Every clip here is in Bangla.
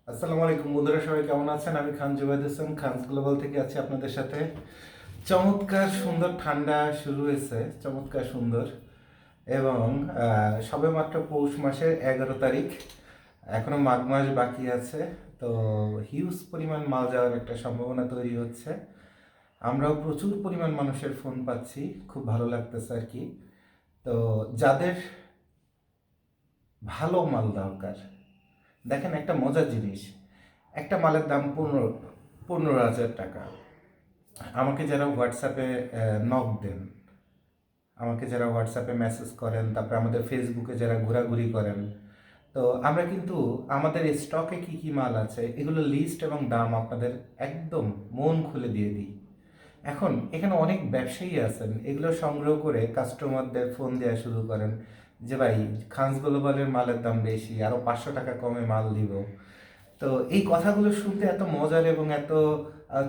আসসালামু আলাইকুম বন্ধুরা, সবাই কেমন আছেন? আমি খান জুবাইদ হোসেন, খানস গ্লোবাল থেকে আছি আপনাদের সাথে। চমৎকার সুন্দর ঠান্ডা শুরু হয়েছে, চমৎকার সুন্দর। এবং সবেমাত্র পৌষ মাসের 11 তারিখ, এখনো মাঘ মাস বাকি আছে। তো হিউজ পরিমাণ মাল যাওয়ার একটা সম্ভাবনা তৈরি হচ্ছে। আমরাও প্রচুর পরিমাণ মানুষের ফোন পাচ্ছি, খুব ভালো লাগতেছে আর কি। তো যাদের ভালো মাল দরকার, দেখেন একটা মজার জিনিস, একটা মালের দাম 15,000 টাকা। আমাকে যারা হোয়াটসঅ্যাপে নক দেন, আমাকে যারা হোয়াটসঅ্যাপে মেসেজ করেন, তারপরে আমাদের ফেসবুকে যারা ঘোরাঘুরি করেন, তো আমরা কিন্তু আমাদের স্টকে কি কি মাল আছে এগুলো লিস্ট এবং দাম আপনাদের একদম মন খুলে দিয়ে দিই। এখন এখানে অনেক ব্যবসায়ী আছেন, এগুলো সংগ্রহ করে কাস্টমারদের ফোন দেওয়া শুরু করেন যে ভাই, খানস গ্লোবালের মালের দাম বেশি, আরও 500 টাকা কমে মাল দিব। তো এই কথাগুলো শুনতে এত মজার এবং এত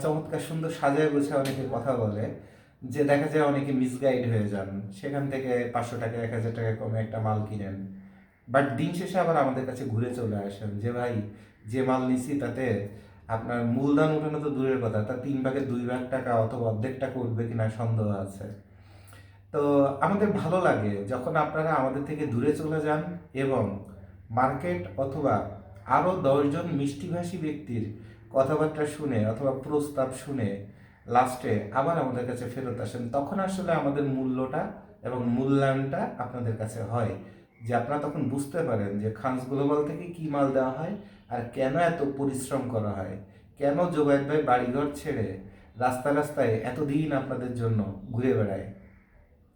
চমৎকার সুন্দর সাজায় গোছায় অনেকে কথা বলে যে দেখা যায় অনেকে মিসগাইড হয়ে যান, সেখান থেকে 500 টাকা 1,000 টাকা কমে একটা মাল কিনেন। বাট দিন শেষে আবার আমাদের কাছে ঘুরে চলে আসেন যে ভাই, যে মাল নিছি তাতে আপনার মূলধন উঠানো তো দূরের কথা, তার 3/2 টাকা অথবা অর্ধেক টাকা উঠবে কিনা সন্দেহ আছে। তো আমাদের ভালো লাগে যখন আপনারা আমাদের থেকে দূরে চলে যান এবং মার্কেট অথবা আরও 10 জন মিষ্টিভাষী ব্যক্তির কথাবার্তা শুনে অথবা প্রস্তাব শুনে লাস্টে আবার আমাদের কাছে ফেরত আসেন। তখন আসলে আমাদের মূল্যটা এবং মূল্যায়নটা আপনাদের কাছে হয়, যে আপনারা তখন বুঝতে পারেন যে খানস গ্লোবাল থেকে কী মাল দেওয়া হয় আর কেন এত পরিশ্রম করা হয়, কেন জোবায়েদ ভাই বাড়িঘর ছেড়ে রাস্তা রাস্তায় এতদিন আপনাদের জন্য ঘুরে বেড়ায়।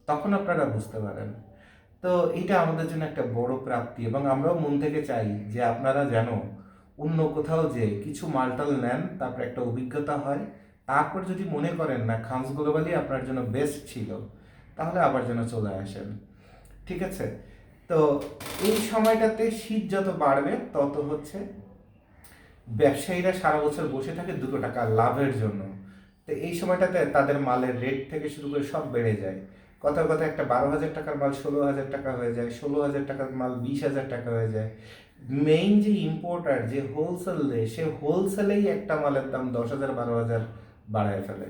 তখন আপনারা বুঝতে পারেন। তো এটা আমাদের জন্য একটা বড় প্রাপ্তি এবং আমরাও মন থেকে চাই যে আপনারা যেন অন্য কোথাও যে কিছু মালটাল নেন, তারপর একটা অভিজ্ঞতা হয়, তারপর যদি মনে করেন না খানস গ্লোবালি আপনার জন্য বেস্ট ছিল, তাহলে আবার যেন চলে আসেন। ঠিক আছে? তো এই সময়টাতে শীত যত বাড়বে তত হচ্ছে ব্যবসায়ীরা সারা বছর বসে থাকে 2 টাকা লাভের জন্য। তো এই সময়টাতে তাদের মালের রেট থেকে শুরু করে সব বেড়ে যায়। কথার কথা, একটা 12,000 টাকার মাল 16,000 টাকা হয়ে যায়, 16,000 টাকার মাল 20,000 টাকা হয়ে যায়। মেইন যে ইম্পোর্টার, যে হোলসেল দেয়, সে হোলসেলেই একটা মালের দাম 10,000 12,000 বাড়ায় ফেলে।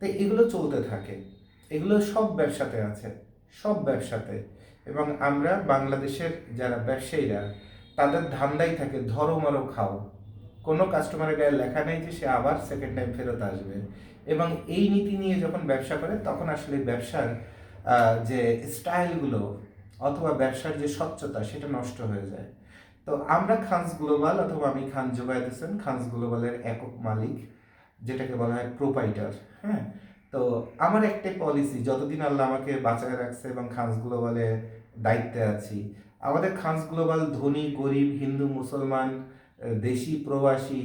তো এগুলো চলতে থাকে, এগুলো সব ব্যবসাতে আছে, সব ব্যবসাতে। এবং আমরা বাংলাদেশের যারা ব্যবসায়ীরা, তাদের ধান্দাই থাকে ধরো মারো খাও। কোনো কাস্টমারের গায়ে লেখা নেই যে সে আবার সেকেন্ড টাইম ফেরত আসবে। এবং এই নীতি নিয়ে যখন ব্যবসা করে তখন আসলে ব্যবসার যে স্টাইলগুলো অথবা ব্যবসার যে স্বচ্ছতা সেটা নষ্ট হয়ে যায়। তো আমরা খানস গ্লোবাল অথবা আমি খান জুবায়েদ হোসেন, খানস গ্লোবালের একক মালিক, যেটাকে বলা হয় প্রোপাইটার। হ্যাঁ, তো আমার একটাই পলিসি, যতদিন আল্লাহ আমাকে বাঁচায় রাখছে এবং খানস গ্লোবালে দায়িত্বে আছি, আমাদের খানস গ্লোবাল ধনী গরিব হিন্দু মুসলমান দেশি প্রবাসী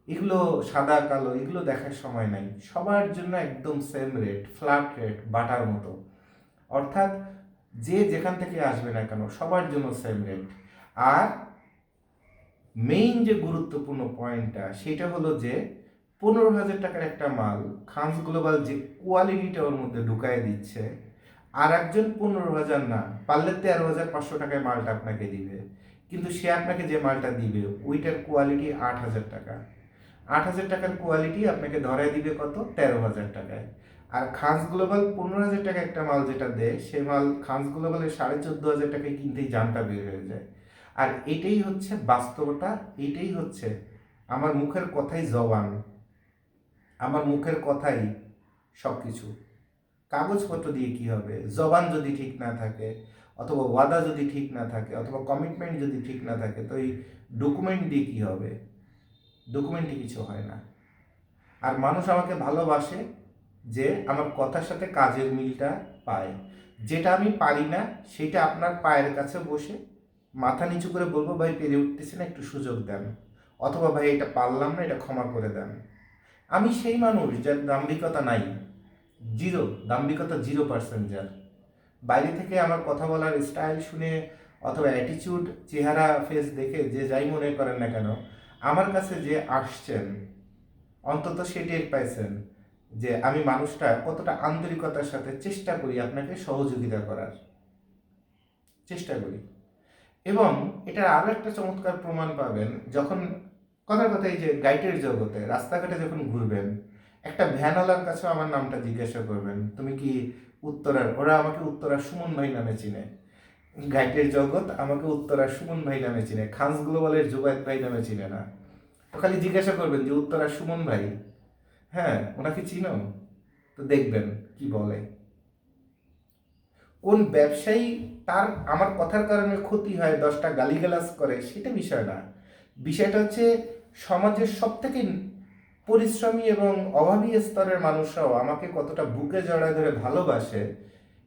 এগুলো সাদা কালো এগুলো দেখার সময় নাই, সবার জন্য একদম same rate, flat rate, butter মতো। অর্থাৎ যে যেখান থেকে আসবে না কেন সবার জন্য সেম রেট। আর মেইন যে গুরুত্বপূর্ণ পয়েন্টটা সেটা হলো যে 15,000 টাকার একটা মাল খানস গ্লোবাল যে কোয়ালিটিটা ওর মধ্যে ঢুকায় দিচ্ছে, আর একজন 15,000 না, পারলে 13,500 টাকায় মালটা আপনাকে দিবে, কিন্তু সে আপনাকে যে মালটা দিবে ওইটার কোয়ালিটি 8,000 টাকা। 8,000 টাকার কোয়ালিটি আপনাকে ধরায় দিবে কত? 13,000 টাকায়। আর খানস গ্লোবাল 15,000 টাকা একটা মাল যেটা দেয়, সে মাল খানস গ্লোবালের 14,500 টাকায় কিনতেই জানটা বের হয়ে যায়। আর এটাই হচ্ছে বাস্তবতা, এটাই হচ্ছে আমার মুখের কথাই জবান, আমার মুখের কথাই সব কিছু। কাগজপত্র দিয়ে কি হবে? জবান যদি ঠিক না থাকে, অথবা ওয়াদা যদি ঠিক না থাকে, অথবা কমিটমেন্ট যদি ঠিক না থাকে, তো এই ডকুমেন্ট দিয়ে কি হবে? ডকুমেন্টে কিছু হয় না। আর মানুষ আমাকে ভালোবাসে যে আমার কথার সাথে কাজের মিলটা পায়। যেটা আমি পারি না সেটা আপনার পায়ের কাছে বসে মাথা নিচু করে বলবো, ভাই পেরে উঠতেছি না, একটু সুযোগ দেন, অথবা ভাই এটা পারলাম না, এটা ক্ষমা করে দেন। আমি সেই মানুষ যার দাম্ভিকতা নাই, জিরো দাম্ভিকতা, 0% যার। বাইরে থেকে আমার কথা বলার স্টাইল শুনে অথবা অ্যাটিচিউড, চেহারা ফেস দেখে যে যাই মনে করেন না কেন, আমার কাছে যে আসছেন অন্তত সে টের পাইছেন যে আমি মানুষটা কতটা আন্তরিকতার সাথে চেষ্টা করি আপনাকে সহযোগিতা করার, চেষ্টা করি। এবং এটার আরও একটা চমৎকার প্রমাণ পাবেন যখন কথার কথা এই যে গাইডের জগতে রাস্তাঘাটে যখন ঘুরবেন, একটা ভ্যানওয়ালার কাছেও আমার নামটা জিজ্ঞাসা করবেন, তুমি কি উত্তরার? ওরা আমাকে উত্তরার সুমন ভাই নামে চিনে। গাইডের জগৎ আমাকে উত্তরার সুমন ভাই নামে চিনে, খানস গ্লোবালের জুবায়েদ ভাই নামে চিনে না। তো খালি জিজ্ঞাসা করবেন যে উত্তরার সুমন ভাই, হ্যাঁ ওনাকে চিনো? তো দেখবেন কি বলে। কোন ব্যবসায়ী তার আমার কথার কারণে ক্ষতি হয়, 10টা গালিগালাজ করে, সেটা বিষয় না। বিষয়টা হচ্ছে সমাজের সব থেকে পরিশ্রমী এবং অভাবী স্তরের মানুষরাও আমাকে কতটা বুকে জড়ায় ধরে ভালোবাসে,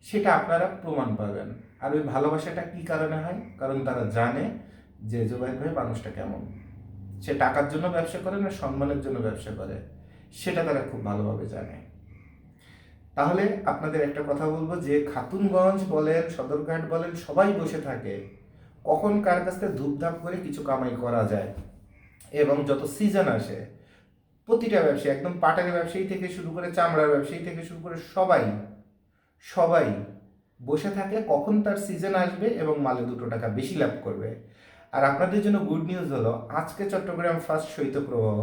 সেটা আপনারা প্রমাণ পাবেন। আর ওই ভালোবাসাটা কি কারণে হয়? কারণ তারা জানে যে জুবাইর ভাই মানুষটা কেমন। সে টাকার জন্য ব্যবসা করে না সম্মানের জন্য ব্যবসা করে, সেটা তারা খুব ভালোভাবে জানে। তাহলে আপনাদের একটা কথা বলবো, যে খাতুনগঞ্জ বলেন, সদরঘাট বলেন, সবাই বসে থাকে কখন কার কাছ থেকে ধূপধাপ করে কিছু কামাই করা যায়। এবং যত সিজন আসে, প্রতিটা ব্যবসায়ী, একদম পাটারি ব্যবসায়ী থেকে শুরু করে চামড়ার ব্যবসায়ী থেকে শুরু করে সবাই সবাই বসে থাকে কখন তার সিজন আসবে এবং মালে 2 টাকা বেশি লাভ করবে। আর আপনাদের জন্য গুড নিউজ হলো, আজকে চট্টগ্রাম ফার্স্ট শৈত্যপ্রবাহ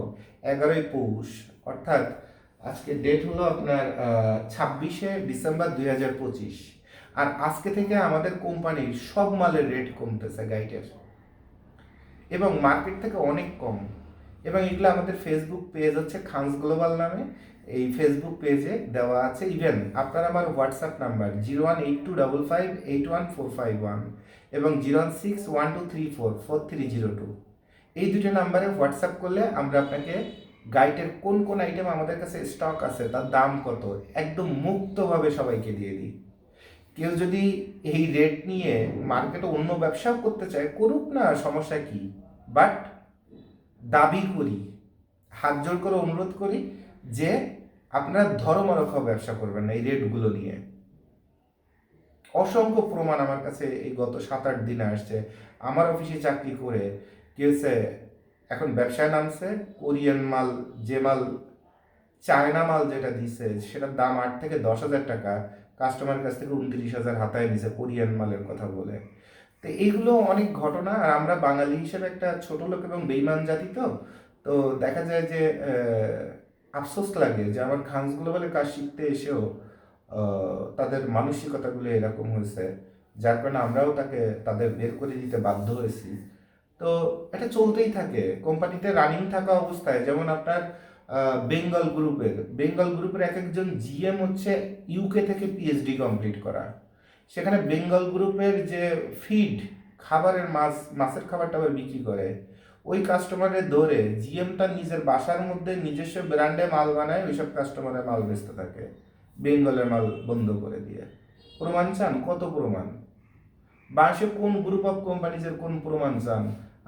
11ই পৌষ, অর্থাৎ আজকে ডেট হলো আপনার 26শে ডিসেম্বর 2025। আর আজকে থেকে আমাদের কোম্পানির সব মালের রেট কমতেছে গাইডের, এবং মার্কেট থেকে অনেক কম। এবং এগুলো আমাদের ফেসবুক পেজ হচ্ছে খানস গ্লোবাল নামে, এই ফেসবুক পেজে দেওয়া আছে। ইভেন আপনার আমার হোয়াটসঅ্যাপ নাম্বার 0182558141 এবং 016123443002, এই দুটো নাম্বারে হোয়াটসঅ্যাপ করলে আমরা আপনাকে গাইডের কোন কোন আইটেম আমাদের কাছে স্টক আছে, তার দাম কত, একদম মুক্তভাবে সবাইকে দিয়ে দিই। কেউ যদি এই রেট নিয়ে মার্কেটে অন্য ব্যবসাও করতে চায়, করুক না, সমস্যা কি। বাট দাবি করি, হাত জোর করে অনুরোধ করি যে আপনারা ধর্মরক্ষা ব্যবসা করবেন না এই রেটগুলো নিয়ে। অসংখ্য প্রমাণ আমার কাছে এই গত 7-8 দিনে আসছে। আমার অফিসে চাকরি করে কেউ এখন ব্যবসায় নামছে, কোরিয়ান মাল, যে মাল চায়না মাল যেটা দিছে সেটার দাম 8 থেকে 10 হাজার টাকা, কাস্টমারের কাছ থেকে 29,000 হাতায় নিছে কোরিয়ান মালের কথা বলে। তো এইগুলো অনেক ঘটনা। আর আমরা বাঙালি হিসেবে একটা ছোট লোক এবং বেইমান জাতি, তো তো দেখা যায় যে আফসোস লাগে যে আমার খানস গ্লোবালের কাজ শিখতে এসেও তাদের মানসিকতাগুলো এরকম হয়েছে, যার কারণে আমরাও তাদের বের করে দিতে বাধ্য হয়েছি। তো এটা চলতেই থাকে কোম্পানিতে রানিং থাকা অবস্থায়। যেমন আপনার বেঙ্গল গ্রুপের এক একজন জিএম হচ্ছে ইউকে থেকে পিএইচডি কমপ্লিট করা। সেখানে বেঙ্গল গ্রুপের যে ফিড খাবারের মাছের খাবার টাবার বিক্রি করে, ওই কাস্টমারের ধরে জিএম তার নিজের বাসার মধ্যে নিজস্ব ব্র্যান্ডে মাল বানায়, ওইসব কাস্টমারের মাল বেচতে থাকে বেঙ্গলের মাল বন্ধ করে দিয়ে। প্রমাণ চান? কত প্রমাণ? বাংলাদেশে কোন গ্রুপ অফ কোম্পানিজের কোন প্রমাণ চান?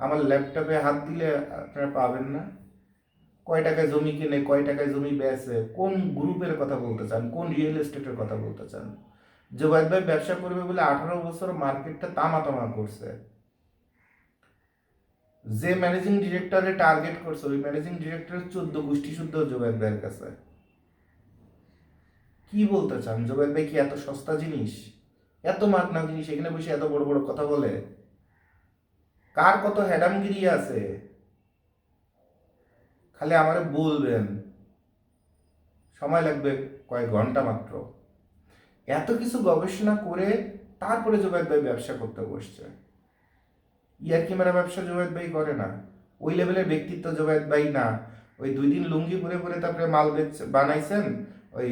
আমার ল্যাপটপে হাত দিলে আপনারা পাবেন না। কয় টাকায় জমি কিনে, কয় টাকায় জমি বেচে, কোন গ্রুপের কথা বলতে চান, কোন রিয়েল এস্টেটের কথা বলতে চান? জুবাইর ভাই ব্যবসা করবে বলে 18 বছর মার্কেটটা তামা করছে। যে ম্যানেজিং ডিরেক্টরে টার্গেট করছে, ওই ম্যানেজিং ডিরেক্টরের 14 গোষ্ঠী শুদ্ধ জুবাইর ভাইয়ের কাছে। কি বলতে চান? জুবাইর ভাই কি এত সস্তা জিনিস, এত মাগনা জিনিস, এখানে বসে এত বড় বড় কথা বলে? কার কত হ্যাডামগিরি আছে খালি আমারে বলবেন, সময় লাগবে কয়েক ঘন্টা মাত্র। এত কিছু গবেষণা করে তারপরে জুবাইর ভাই ব্যবসা করতে বসছে। ইয়ার্কি মারা ব্যবসা জুবাইর ভাই করে না, ওই লেভেলের ব্যক্তিত্ব জুবাইর ভাই না। ওই 2 দিন লুঙ্গি পরে তারপরে মাল বানাইছেন, ওই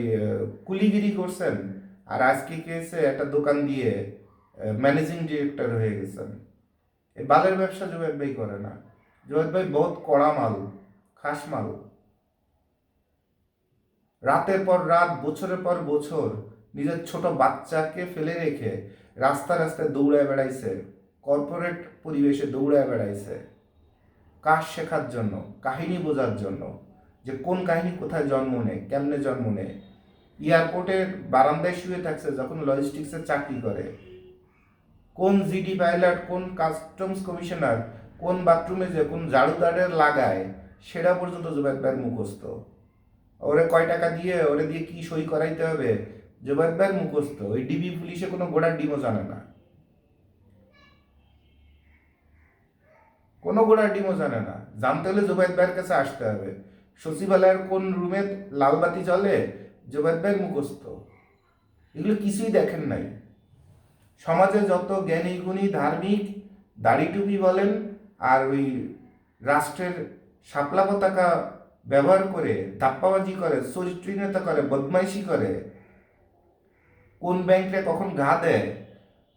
কুলিগিরি করছেন, আর আজকে কেছে একটা দোকান দিয়ে ম্যানেজিং ডিরেক্টর হয়ে গেছেন। এই বালের ব্যবসা জুবাইর ভাই করে না। জুবাইর ভাই বহুত কড়া মাল, খাস মাল। রাতের পর রাত, বছরের পর বছর নিজের ছোট বাচ্চাকে ফেলে রেখে রাস্তায় দৌড়ায় বেড়াইছে, কর্পোরেট পরিবেশে দৌড়ায় বেড়াইছে কাজ শেখার জন্য, কাহিনী বোঝার জন্য, যে কোন কাহিনী কোথায় জন্ম নেয়, কেমনে জন্ম নেয়। এয়ারপোর্টের বারান্দায় শুয়ে থাকছে যখন লজিস্টিক্সের চাকরি করে। কোন জিডি পাইলট, কোন কাস্টমস কমিশনার কোন বাথরুমে যে কোন ঝাড়ুদারের লাগায়, সেটা পর্যন্ত জুবাইর ভাইয়ের মুখস্থ। ওরে কয় টাকা দিয়ে ওরে দিয়ে কি সই করাইতে হবে, জুবাইর ভাইয়ের মুখস্থ। ওই ডিবি পুলিশে কোনো গোড়ার ডিমও জানে না, কোনো গোড়ার ডিমও জানে না। জানতে হলে জুবাইদ ভাইয়ের কাছে আসতে হবে। সচিবালয়ের কোন রুমে লাল বাতি জ্বলে জুবাইদ ভাই মুখস্থ, এগুলো কিছুই দেখেন নাই। সমাজে যত জ্ঞানী গুণী ধার্মিক দাড়ি টুপি বলেন আর ওই রাষ্ট্রের শাপলা পতাকা ব্যবহার করে ধাপ্পাবাজি করে, চরিত্রহীনতা করে, বদমাইশি করে, কোন ব্যাংকে কখন ঘা দেয়,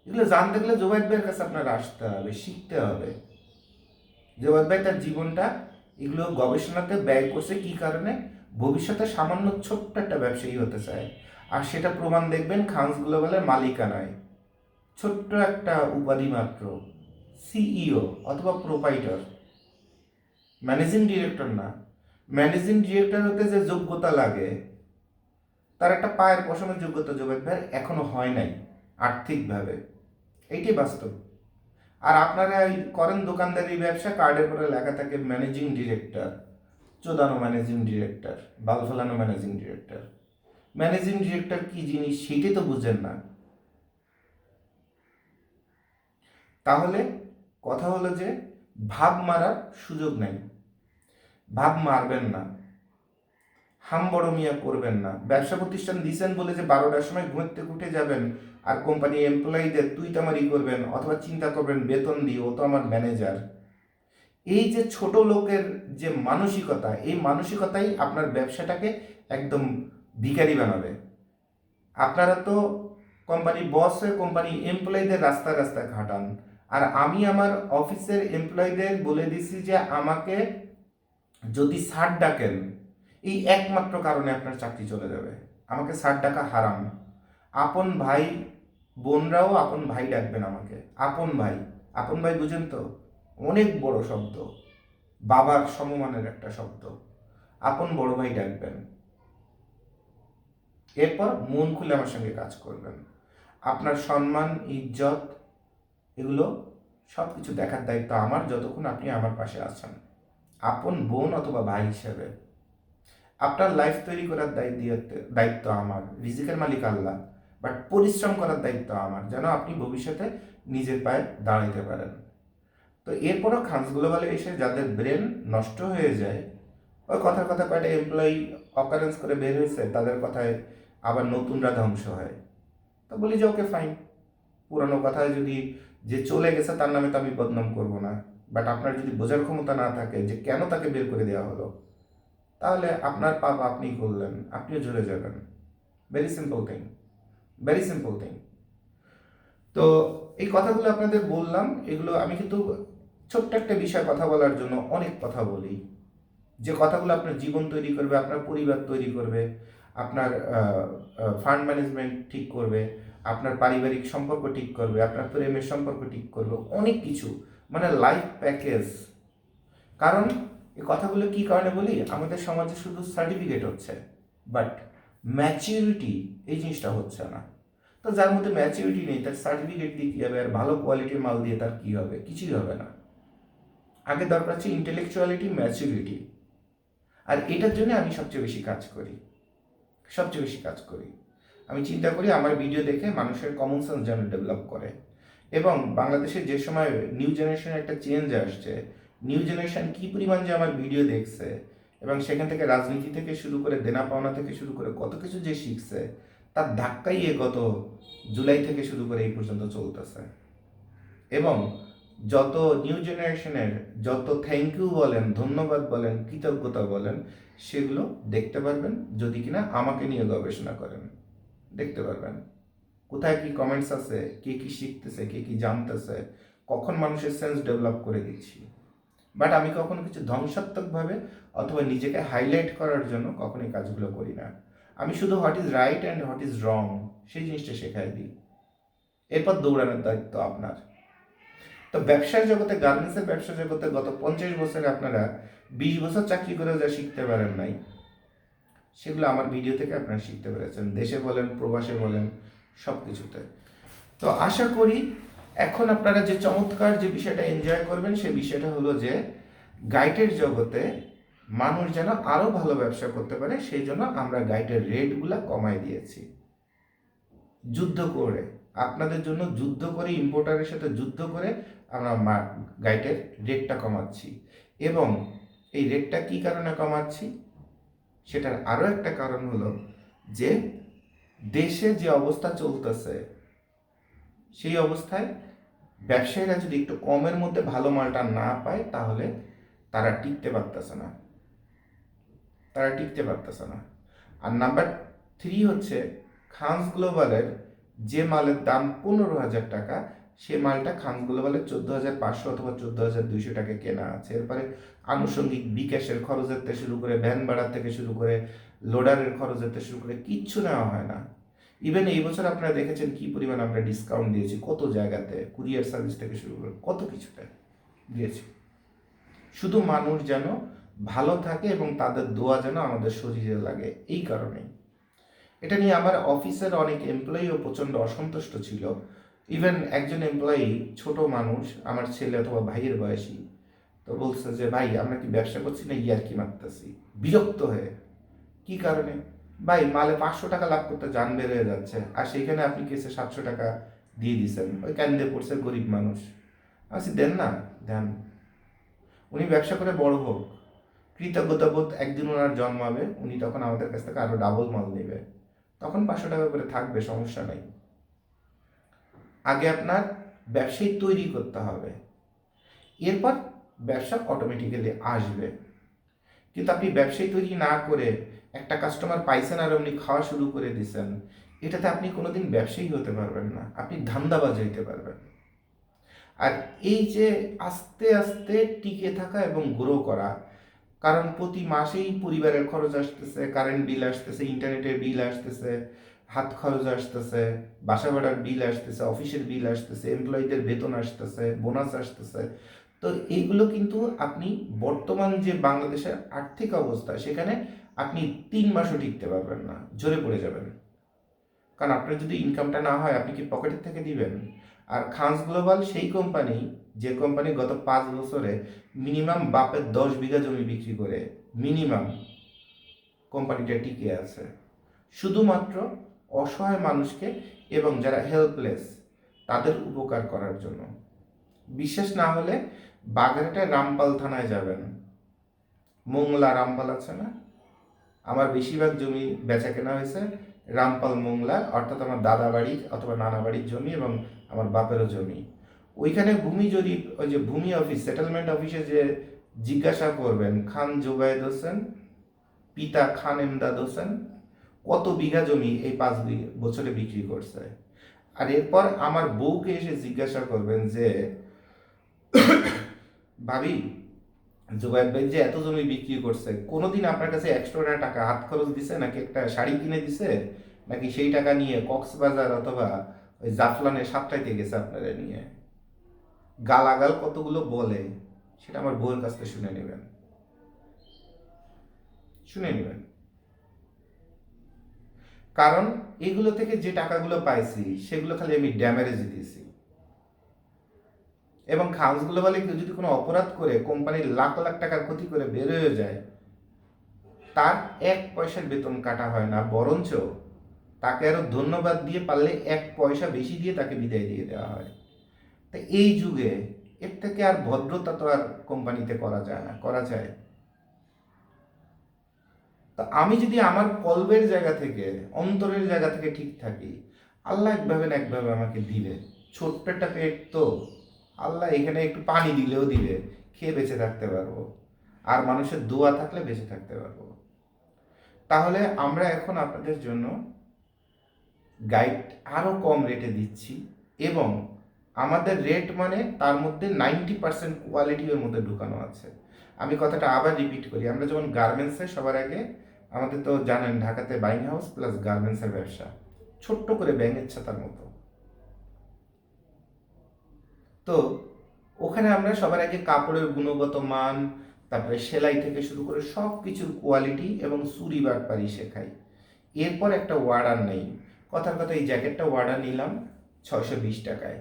এগুলো জানতে গেলে জুবাইদ ভাইয়ের কাছে আপনার আসতে হবে, শিখতে হবে। জুবাইদ ভাই তার জীবনটা এগুলো গবেষণাতে ব্যয় করছে কি কারণে? ভবিষ্যতে সামান্য ছোট্ট একটা ব্যবসায়ী হতে চায়, আর সেটা প্রমাণ দেখবেন খানস গ্লোবালের মালিকানায়। ছোট্ট একটা উপাধি মাত্র, সিইও অথবা প্রোপাইটার, ম্যানেজিং ডিরেক্টর না। ম্যানেজিং ডিরেক্টর হতে যে যোগ্যতা লাগে, তার একটা পায়ের পশমের যোগ্যতা জুবাইদ ভাইয়ের এখনো হয় নাই আর্থিকভাবে, এইটাই বাস্তব। আর আপনারা এই করেন দোকানদারি ব্যবসা, কার্ডের পরে লেখা থাকে ম্যানেজিং ডিরেক্টর, চোদানো ম্যানেজিং ডিরেক্টর, বাল ফেলানো ম্যানেজিং ডিরেক্টর। ম্যানেজিং ডিরেক্টর কি জিনিস সেটাই তো বুঝেন না। তাহলে কথা হলো যে ভাব মারার সুযোগ নেই, ভাব মারবেন না, হাম বড় মিয়া করবেন না। ব্যবসা প্রতিষ্ঠান দিয়েছেন বলে যে 12টার সময় ঘুমের থেকে উঠে যাবেন আর কোম্পানি এমপ্লয়ীদের তুইতামারি করবেন অথবা চিন্তা করবেন বেতন দিয়ে ও তো আমার ম্যানেজার, এই যে ছোট লোকের যে মানসিকতা, এই মানসিকতাই আপনার ব্যবসাটাকে একদম ভিখারি বানাবে। আপনারা তো কোম্পানি বস হয়ে কোম্পানি এমপ্লয়ীদের রাস্তায় রাস্তায় খাটান, আর আমি আমার অফিসের এমপ্লয়ীদের বলে দিছি যে আমাকে যদি স্যার ডাকেন, এই একমাত্র কারণে আপনার চাকরি চলে যাবে। আমাকে স্যার ডাকা হারাম। আপন ভাই বোনরাও আপন ভাই ডাকবেন আমাকে, আপন ভাই। আপন ভাই বুঝেন তো, অনেক বড় শব্দ, বাবার সমমানের একটা শব্দ। আপন বড় ভাই ডাকবেন, এরপর মন খুলে আমার সঙ্গে কাজ করবেন। আপনার সম্মান ইজ্জত এগুলো সব কিছু দেখার দায়িত্ব আমার, যতক্ষণ আপনি আমার পাশে আছেন আপন বোন অথবা ভাই হিসেবে। আপনার লাইফ তৈরি করার দায়িত্ব আমার, রিজিকের মালিক আল্লাহ, বাট পরিশ্রম করার দায়িত্ব আমার, যেন আপনি ভবিষ্যতে নিজের পায়ে দাঁড়াইতে পারেন। তো এরপরও খানস গ্লোবালে এসে যাদের ব্রেন নষ্ট হয়ে যায়, ওই কথার কথা কয়টা এমপ্লয়ি অকারেন্স করে বের হয়েছে, তাদের কথায় আবার নতুনরা ধ্বংস হয়। তো বলি যে ওকে ফাইন, পুরানো কথায় যদি যে চলে গেছে তার নামে তো আমি বদনাম করব না, বাট আপনার যদি বোঝার ক্ষমতা না থাকে যে কেন তাকে বের করে দেওয়া হলো, তাহলে আপনার পাপ আপনিই করলেন, আপনিও ঝরে যাবেন। Very simple thing, very simple thing. তো এই কথাগুলো আপনাদের বললাম, এগুলো আমি কিন্তু ছোট্ট একটা বিষয় কথা বলার জন্য অনেক কথা বলি, যে কথাগুলো আপনার জীবন তৈরি করবে, আপনার পরিবার তৈরি করবে, আপনার ফান্ড ম্যানেজমেন্ট ঠিক করবে, আপনার পারিবারিক সম্পর্ক ঠিক করবে, আপনার প্রেমের সম্পর্ক ঠিক করবে, অনেক কিছু, মানে লাইফ প্যাকেজ। কারণ এই কথাগুলো কি কারণে বলি, আমাদের সমাজে শুধু সার্টিফিকেট হচ্ছে, বাট ম্যাচিউরিটি এই জিনিসটা হচ্ছে না। তো যার মধ্যে ম্যাচিউরিটি নেই, তার সার্টিফিকেট দিয়ে কী হবে, আর ভালো কোয়ালিটির মাল দিয়ে তার কী হবে, কিছুই হবে না। আগে দরকার হচ্ছে ইন্টেলেকচুয়ালিটি, ম্যাচিউরিটি। আর এটার জন্য আমি সবচেয়ে বেশি কাজ করি, সবচেয়ে বেশি কাজ করি। আমি চিন্তা করি আমার ভিডিও দেখে মানুষের কমন সেন্স যেন ডেভেলপ করে, এবং বাংলাদেশে যে সময় নিউ জেনারেশনের একটা চেঞ্জ আসছে, নিউ জেনারেশন কী পরিমাণ যে আমার ভিডিও দেখছে, এবং সেখান থেকে রাজনীতি থেকে শুরু করে দেনা পাওনা থেকে শুরু করে কত কিছু যে শিখছে, তার ধাক্কাই গত জুলাই থেকে শুরু করে এই পর্যন্ত চলতেছে। এবং যত নিউ জেনারেশনের যত থ্যাংক ইউ বলেন, ধন্যবাদ বলেন, কৃতজ্ঞতা বলেন, সেগুলো দেখতে পারবেন যদি কিনা আমাকে নিয়ে গবেষণা করেন। দেখতে পারবেন কোথায় কি কমেন্টস আছে, কে কি শিখতেছে, কে কি জানতেছে, কখন মানুষের সেন্স ডেভেলপ করে দিচ্ছি। বাট আমি কখনো কিছু ধ্বংসাত্মকভাবে অথবা নিজেকে হাইলাইট করার জন্য কখনোই কাজগুলো করি না। আমি শুধু what is right and what is wrong সেই জিনিসটা শেখাই দিই, এরপর দৌড়ানোর দায়িত্ব আপনার। তো ব্যবসার জগতে, গার্মেন্টসের ব্যবসা জগতে গত 50 বছরে আপনারা 20 বছর চাকরি করেও যা শিখতে পারেন নাই, সেগুলো আমার ভিডিও থেকে আপনারা শিখতে পেরেছেন, দেশে বলেন প্রবাসে বলেন সব কিছুতে। তো আশা করি এখন আপনারা যে চমৎকার যে বিষয়টা এনজয় করবেন, সে বিষয়টা হলো যে গাইডের জগতে মানুষ যেন আরও ভালো ব্যবসা করতে পারে, সেই জন্য আমরা গাইডের রেটগুলা কমাই দিয়েছি। যুদ্ধ করে, আপনাদের জন্য যুদ্ধ করে, ইম্পোর্টারের সাথে যুদ্ধ করে আমরা গাইডের রেটটা কমাচ্ছি। এবং এই রেটটা কী কারণে কমাচ্ছি, সেটার আরও একটা কারণ হলো যে দেশে যে অবস্থা চলতেছে সেই অবস্থায় ব্যবসায়ীরা যদি একটু কমের মধ্যে ভালো মালটা না পায় তাহলে তারা টিকতে পারতেছে না, আর নাম্বার 3 হচ্ছে খানস গ্লোবালের যে মালের দাম 15,000 টাকা, সে মালটা খানস গ্লোবালের 14,500 অথবা 14,200 টাকা কেনা আছে। এরপরে আনুষঙ্গিক বিকাশের খরচের থেকে শুরু করে ভ্যান ভাড়া থেকে শুরু করে লোডারের খরচের থেকে শুরু করে কিচ্ছু নেওয়া হয় না। ইভেন এই বছর আপনারা দেখেছেন কি পরিমাণ আমরা ডিসকাউন্ট দিয়েছি, কত জায়গাতে কুরিয়ার সার্ভিস থেকে শুরু করে কত কিছুতে দিয়েছি, শুধু মানুষ যেন ভালো থাকে এবং তাদের দোয়া যেন আমাদের শরীরে লাগে, এই কারণেই। এটা নিয়ে আমার অফিসের অনেক এমপ্লয়িও প্রচণ্ড অসন্তুষ্ট ছিল। ইভেন একজন এমপ্লয়ি, ছোট মানুষ, আমার ছেলে অথবা ভাইয়ের বয়সী, তো বলছে যে ভাই আমরা কি ব্যবসা করছি না ইয়ার্কি মারতেছি, বিরক্ত হয়ে। কি কারণে? ভাই মালে 500 টাকা লাভ করতে জান বের হয়ে যাচ্ছে, আর সেইখানে আপনি কেসে 700 টাকা দিয়ে দিচ্ছেন, ওই কান্দে পড়ছে গরিব মানুষ। আচ্ছা দেন না, দেন, উনি ব্যবসা করে বড় হোক, কৃতজ্ঞতা বোধ একদিন ওনার জন্মাবে, উনি তখন আমাদের কাছ থেকে আরো ডাবল মাল নেবে, তখন 500 টাকা করে থাকবে, সমস্যা নাই। আগে আপনার ব্যবসায়ী তৈরি করতে হবে, এরপর ব্যবসা অটোমেটিক্যালি আসবে। কিন্তু আপনি ব্যবসায়ী তৈরি না করে একটা কাস্টমার পাইছেন আর আপনি খাওয়া শুরু করে দিচ্ছেন, এটাতে আপনি কোনোদিন ব্যবসায়ী হতে পারবেন না, আপনি ধান্দাবাজ হইতে পারবেন। আর এই যে আস্তে আস্তে টিকে থাকা এবং গ্রো করা, কারণ প্রতি মাসেই পরিবারের খরচ আসতেছে, কারেন্ট বিল আসতেছে, ইন্টারনেটের বিল আসতেছে, হাত খরচ আসতেছে, বাসা ভাড়ার বিল আসতেছে, অফিসের বিল আসতেছে, এমপ্লয়ীদের বেতন আসতেছে, বোনাস আসতেছে। তো এইগুলো কিন্তু আপনি বর্তমান যে বাংলাদেশের আর্থিক অবস্থা, সেখানে আপনি 3 মাসও টিকতে পারবেন না, ঝরে পড়ে যাবেন। কারণ আপনার যদি ইনকামটা না হয় আপনি কি পকেটের থেকে দিবেন? আর খানস গ্লোবাল সেই কোম্পানি, যে কোম্পানি গত 5 বছরে মিনিমাম বাপের 10 বিঘা জমি বিক্রি করে মিনিমাম কোম্পানিটা টিকে আছে, শুধুমাত্র অসহায় মানুষকে এবং যারা হেল্পলেস তাদের উপকার করার জন্য। বিশ্বাস না হলে বাগেরহাটের রামপাল থানায় যাবেন, মোংলা রামপাল আছে না, আমার বেশিরভাগ জমি বেচা কেনা হয়েছে রামপাল মোংলা, অর্থাৎ আমার দাদা বাড়ির অথবা নানা বাড়ির জমি এবং আমার বাপেরও জমি। ওইখানে ভূমি জরিপ, ওই যে ভূমি অফিস, সেটেলমেন্ট অফিসে যে জিজ্ঞাসা করবেন খান জোবায়েদ হোসেন, পিতা খান এমদাদ হোসেন কত বিঘা জমি এই 5 বছরে বিক্রি করছে। আর এরপর আমার বউকে এসে জিজ্ঞাসা করবেন যে ভাবি, জুবাইর ভাই যে এত জমি বিক্রি করছে, কোনোদিন আপনার কাছে এক্সট্রা টাকা হাত খরচ দিছে নাকি, একটা শাড়ি কিনে দিছে নাকি, সেই টাকা নিয়ে কক্সবাজার অথবা ওই জাফলনে সাতটাইতে গেছে আপনারা নিয়ে? গালাগাল কতগুলো বলে সেটা আমার বউয়ের কাছ থেকে শুনে নেবেন, শুনে নেবেন। কারণ এগুলো থেকে যে টাকাগুলো পাইছি সেগুলো খালি আমি ড্যামেরেজ দিয়েছি। এবং খাউন্সগুলো বলে কেউ যদি কোনো অপরাধ করে কোম্পানির লাখ লাখ টাকার ক্ষতি করে বের হয়ে যায়, তার 1 পয়সার বেতন কাটা হয় না, বরঞ্চ তাকে আরো ধন্যবাদ দিয়ে পারলে 1 পয়সা বেশি দিয়ে তাকে বিদায় দিয়ে দেওয়া হয়। তা এই যুগে এর থেকে আর ভদ্রতা তো আর কোম্পানিতে করা যায় না, করা যায়? তা আমি যদি আমার কলবের জায়গা থেকে, অন্তরের জায়গা থেকে ঠিক থাকি, আল্লাহ একভাবে না একভাবে আমাকে দিবে। ছোট্ট একটা পেট তো, আল্লাহ এখানে একটু পানি দিলেও দিবে, খেয়ে বেঁচে থাকতে পারবো, আর মানুষের দোয়া থাকলে বেঁচে থাকতে পারবো। তাহলে আমরা এখন আপনাদের জন্য গাইড আরও কম রেটে দিচ্ছি, এবং আমাদের রেট মানে তার মধ্যে 90% কোয়ালিটি ওর মধ্যে ঢুকানো আছে। আমি কথাটা আবার রিপিট করি, আমরা যেমন গার্মেন্টসে সবার আগে, আমাদের তো জানেন ঢাকাতে বাইং হাউস প্লাস গার্মেন্টসের ব্যবসা, ছোট্ট করে ব্যাঙের ছাতার মতো। তো ওখানে আমরা সবার আগে কাপড়ের গুণগত মান, তারপরে সেলাই থেকে শুরু করে সব কিছুর কোয়ালিটি এবং চুরি বাটপারি শেখাই। এরপর একটা অর্ডার নেই, কথার কথা এই জ্যাকেটটা অর্ডার নিলাম 620 টাকায়।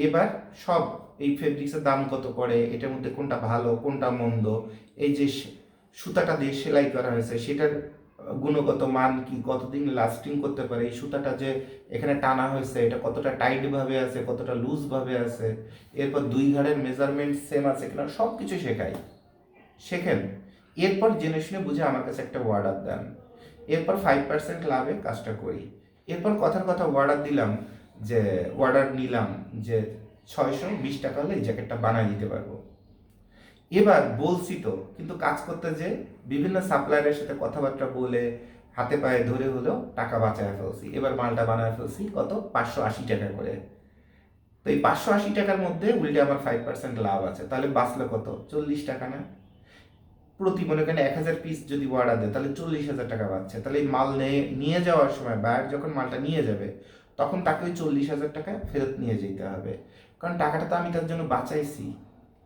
এবার সব এই ফেব্রিক্সের দাম কত করে, এটার মধ্যে কোনটা ভালো কোনটা মন্দ, এই যে সুতাটা দিয়ে সেলাই করা হয়েছে সেটার গুণগত মান কি, কতদিন লাস্টিং করতে পারে, এই সুতাটা যে এখানে টানা হয়েছে এটা কতটা টাইট ভাবে আছে, কতটা লুজ ভাবে আছে, এরপর 2 ঘাড়ের মেজারমেন্ট সেম আছে কিনা, সব কিছু শেখাই। শেখেন, এরপর জেনে শুনে বুঝে আমার কাছে একটা অর্ডার দেন, এরপর 5% লাভে কাজটা করি। এরপর কথার কথা অর্ডার দিলাম, যে অর্ডার নিলাম যে 620 টাকা হলে এই জ্যাকেটটা বানাই দিতে পারবো। এবার বলছি তো, কিন্তু কাজ করতে যে বিভিন্ন সাপ্লায়ারের সাথে কথাবার্তা বলে হাতে পায়ে ধরে হলেও টাকা বাঁচায় ফেলছি। এবার মালটা বানায় ফেলছি কত, 580 টাকা করে। তো এই 580 টাকার মধ্যে উল্টে আমার 5% লাভ আছে, তাহলে বাঁচলো কত, 40 টাকা না? প্রতি মনে করেন 1000 পিস যদি অর্ডার দেয় তাহলে 40,000 টাকা বাঁচছে। তাহলে এই মাল নিয়ে যাওয়ার সময় বায়ার যখন মালটা নিয়ে যাবে তখন তাকে ওই 40,000 টাকা ফেরত নিয়ে যেতে হবে, কারণ টাকাটা তো আমি তার জন্য বাঁচাইছি।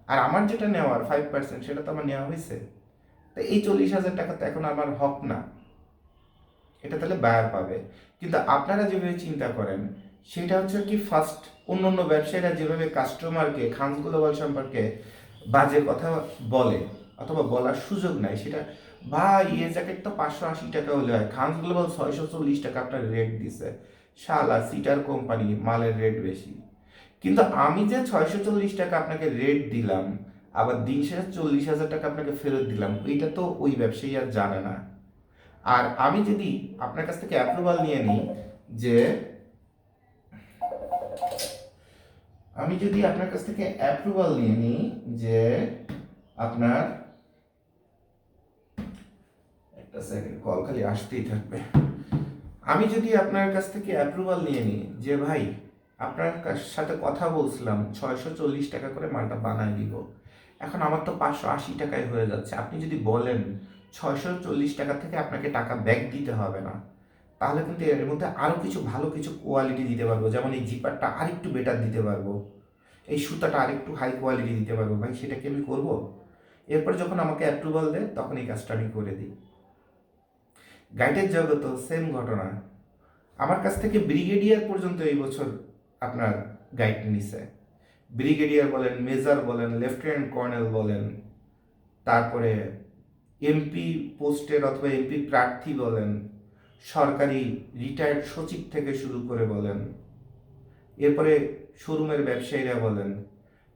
আর আমার যেটা নেওয়ার 5% সেটা তো আমার নেওয়া হয়েছে। তো এই 40,000 টাকা তো এখন আমার হক না, এটা তাহলে বায়ার পাবে। কিন্তু আপনারা যেভাবে চিন্তা করেন সেটা হচ্ছে কি, ফার্স্ট অন্য অন্য ব্যবসায়ীরা যেভাবে কাস্টমারকে খানস গ্লোবাল সম্পর্কে বাজে কথা বলে অথবা বলার সুযোগ নাই, সেটা ভাই এই জ্যাকেট তো 580 টাকা হলে হয়, খানস গ্লোবাল 640 টাকা আপনার রেট দিছে, শালা সিটার কোম্পানি, মালের রেট বেশি। কিন্তু আমি যে 640 টাকা আপনাকে রেট দিলাম, আবার দিন শেষে 40,000 টাকা আপনাকে ফেরত দিলাম, ওইটা তো ওই ব্যবসায়ী আর জানে না। আর আমি যদি আপনার কাছ থেকে অ্যাপ্রুভাল নিয়ে নিই যে আমি যদি আপনার কাছ থেকে অ্যাপ্রুভাল নিয়ে নিই যে আপনার, একটা সেকেন্ড, কল খালি আসতেই থাকবে। আমি যদি আপনার কাছ থেকে অ্যাপ্রুভাল নিয়ে নিই যে ভাই আপনার সাথে কথা বলছিলাম 640 টাকা করে মালটা বানায় দিব, এখন আমার তো 580 টাকায় হয়ে যাচ্ছে, আপনি যদি বলেন 640 টাকা থেকে আপনাকে টাকা ব্যাক দিতে হবে না, তাহলে কিন্তু এর মধ্যে আরও কিছু ভালো কিছু কোয়ালিটি দিতে পারবো, যেমন এই জিপারটা আরেকটু বেটার দিতে পারবো, এই সুতাটা আরেকটু হাই কোয়ালিটি দিতে পারবো, ভাই সেটা কি আমি করবো? এরপর যখন আমাকে অ্যাপ্রুভাল দেয় তখন এই কাজটা আমি করে দিই। গাইডের জগতও সেম ঘটনা। আমার কাছ থেকে ব্রিগেডিয়ার পর্যন্ত এই বছর আপনার গাইড নিছে। ব্রিগেডিয়ার বলেন, মেজর বলেন, লেফটেন্যান্ট কর্নেল বলেন, তারপরে এমপি পোস্টের অথবা এমপি প্রার্থী বলেন, সরকারি রিটায়ার্ড সচিব থেকে শুরু করে বলেন, এরপরে শোরুমের ব্যবসায়ীরা বলেন,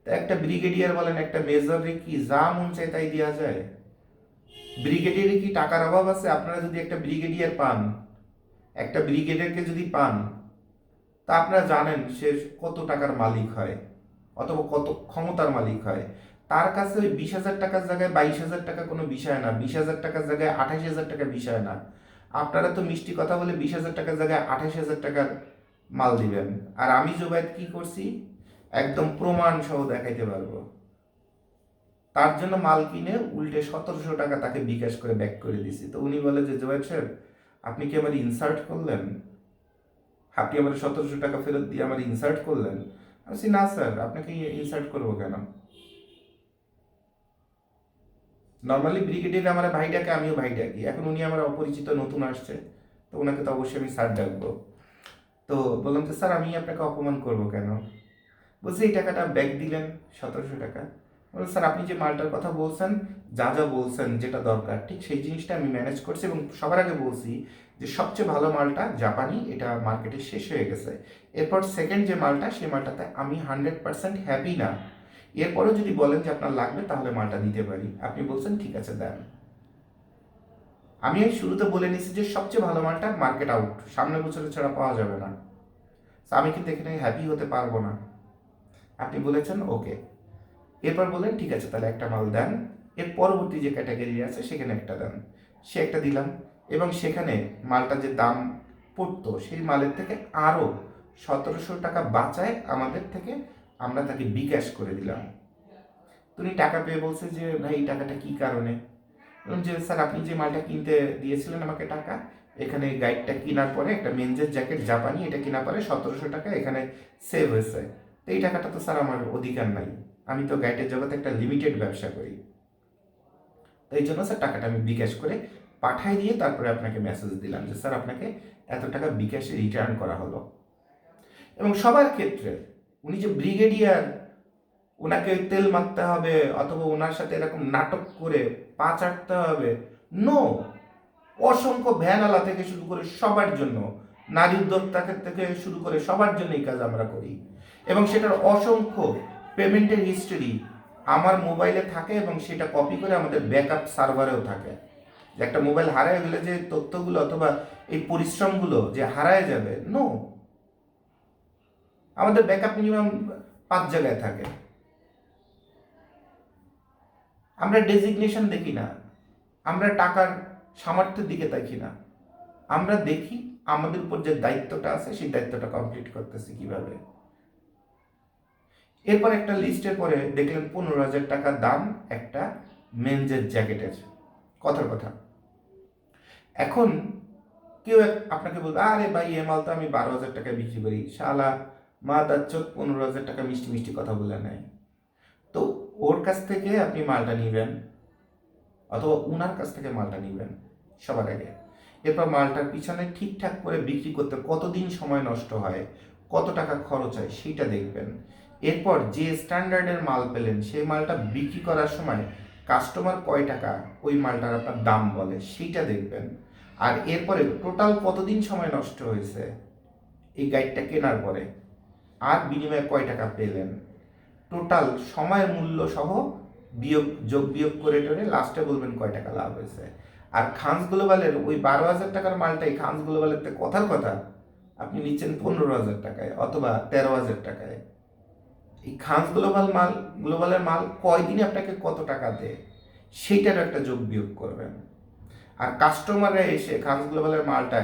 তা একটা ব্রিগেডিয়ার বলেন একটা মেজরে কি যা মন চায় তাই দেওয়া যায়? ব্রিগেডিয়ারে কি টাকার অভাব আছে? আপনারা যদি একটা ব্রিগেডিয়ার পান, একটা ব্রিগেডিয়ারকে যদি পান, তা আপনারা জানেন সে কত টাকার মালিক হয় অথবা কত ক্ষমতার মালিক হয়। তার কাছে ওই 20,000 টাকার জায়গায় 22,000 টাকা কোনো বিষয় না, 20,000 টাকার জায়গায় 28,000 টাকা বিষয় না। আপনারা তো মিষ্টি কথা বলে 20,000 টাকার জায়গায় 28,000 টাকার মাল দিবেন, আর আমি জোবায়েত কি করছি একদম প্রমাণ সহ দেখাইতে পারবো। তার জন্য মাল কিনে উল্টে 1700 টাকা তাকে বিকাশ করে ব্যাক করে দিছি। তো উনি বলে যে জোবায়েত সাহেব আপনি কি আমার ইনসাল্ট করলেন, আপনি আমার 1700 টাকা ফেরত দিয়ে আমার ইনসাল্ট করলেন? আমি বলছি না স্যার, আপনাকে ইনসাল্ট করবো কেন? নর্মালি ব্রিগেডিয়ার আমার ভাই ডাকে, আমিও ভাই ডাকি, এখন উনি আমার অপরিচিত নতুন আসছে, তো ওনাকে তো অবশ্যই আমি স্যার ডাকবো। তো বললাম যে স্যার আমি আপনাকে অপমান করবো কেন? বলছে এই টাকাটা ব্যাক দিলেন 1700 টাকা। বললাম স্যার আপনি যে মালটার কথা বলছেন, যা যা বলছেন যেটা দরকার ঠিক সেই জিনিসটা আমি ম্যানেজ করছি, এবং সবার আগে বলছি যে সবচেয়ে ভালো মালটা জাপানি, এটা মার্কেটে শেষ হয়ে গেছে। এরপর সেকেন্ড যে মালটা, সেই মালটাতে আমি 100% হ্যাপি না, এরপরেও যদি বলেন যে আপনার লাগবে তাহলে মালটা দিতে পারি। আপনি বলছেন ঠিক আছে দেন। আমি শুরুতে বলে নিছি যে সবচেয়ে ভালো মালটা মার্কেট আউট, সামনের বছরে ছাড়া পাওয়া যাবে না, তো আমি কিন্তু এখানে হ্যাপি হতে পারবো না। আপনি বলেছেন ওকে, এরপর বললেন ঠিক আছে তাহলে একটা মাল দেন, এর পরবর্তী যে ক্যাটাগরি আছে সেখানে একটা দেন। সে একটা দিলাম, এবং সেখানে মালটা যে দাম পড়তো সেই মালের থেকে আরও 1700 টাকা বাঁচায় আমাদের থেকে, আমরা তাকে বিকাশ করে দিলাম। তুমি টাকা পেয়ে বলছে যে ভাই এই টাকাটা কি কারণে? বললাম যে স্যার আপনি যে মালটা কিনতে দিয়েছিলেন আমাকে টাকা, এখানে গাইডটা কেনার পরে একটা মেনজের জ্যাকেট জাপানি, এটা কেনার পরে 1700 টাকা এখানে সেভ হয়েছে। তো এই টাকাটা তো স্যার আমার অধিকার নাই, আমি তো গাইডের জগতে একটা লিমিটেড ব্যবসা করি, তো এই জন্য স্যার টাকাটা আমি বিকাশ করে পাঠাই দিয়ে তারপরে আপনাকে মেসেজ দিলাম যে স্যার আপনাকে এত টাকা বিকাশে রিটার্ন করা হলো। এবং সবার ক্ষেত্রে উনি যে ব্রিগেডিয়ার, ওনাকে তেল মারতে হবে অথবা ওনার সাথে এরকম নাটক করে পা চাটতে হবে, নো। অসংখ্য ভ্যানওয়ালা থেকে শুরু করে সবার জন্য, নারী উদ্যোক্তা থেকে শুরু করে সবার জন্য এই কাজ আমরা করি, এবং সেটার অসংখ্য পেমেন্টের হিস্টোরি আমার মোবাইলে থাকে এবং সেটা কপি করে আমাদের ব্যাকআপ সার্ভারেও থাকে। যে একটা মোবাইল হারায় গেলে যে তথ্যগুলো অথবা এই পরিশ্রমগুলো যে হারায় যাবে, নো, আমাদের ব্যাকআপ মিনিমাম 5 জায়গায় থাকে। আমরা ডেজিগনেশন দেখি না, আমরা টাকার সামর্থ্যের দিকে দেখি না, আমরা দেখি আমাদের উপর যে দায়িত্বটা আছে সেই দায়িত্বটা কমপ্লিট করতেছি কিভাবে। এরপর একটা লিস্টের পরে দেখলেন 15,000 টাকা দাম একটা মেনজের জ্যাকেটের, কথার কথা। এখন কেউ আপনাকে বলবে, আরে ভাই এ মাল তো আমি 12,000 টাকায় বিক্রি করি, শালা মা তার চোখ 15,000 টাকা মিষ্টি মিষ্টি কথা বলে নেয়। তো ওর কাছ থেকে আপনি মালটা নিবেন অথবা উনার কাছ থেকে মালটা নিবেন সবার আগে। এরপর মালটার পিছনে ঠিকঠাক করে বিক্রি করতে কতদিন সময় নষ্ট হয়, কত টাকা খরচ হয় সেইটা দেখবেন। এরপর যে স্ট্যান্ডার্ডের মাল পেলেন সেই মালটা বিক্রি করার সময় কাস্টমার কয় টাকা ওই মালটার আপনার দাম বলে সেইটা দেখবেন। আর এরপরে টোটাল কতদিন সময় নষ্ট হয়েছে এই গাইডটা কেনার পরে, আর বিনিময়ে কয় টাকা পেলেন, টোটাল সময় মূল্য সহ বিয়োগ যোগ বিয়োগ করে টোরে লাস্টে বলবেন কয় টাকা লাভ হয়েছে। আর খানস গ্লোবালের ওই 12,000 টাকার মালটাই খানস গ্লোবালের থেকে কথার কথা আপনি নিচ্ছেন 15,000 টাকায় অথবা 13,000 টাকায়। এই খানস গ্লোবালের মাল কয়দিনে আপনাকে কত টাকা দেয় সেইটার একটা যোগ বিয়োগ করবেন। আর কাস্টমাররা এসে খানস গ্লোবালের মালটা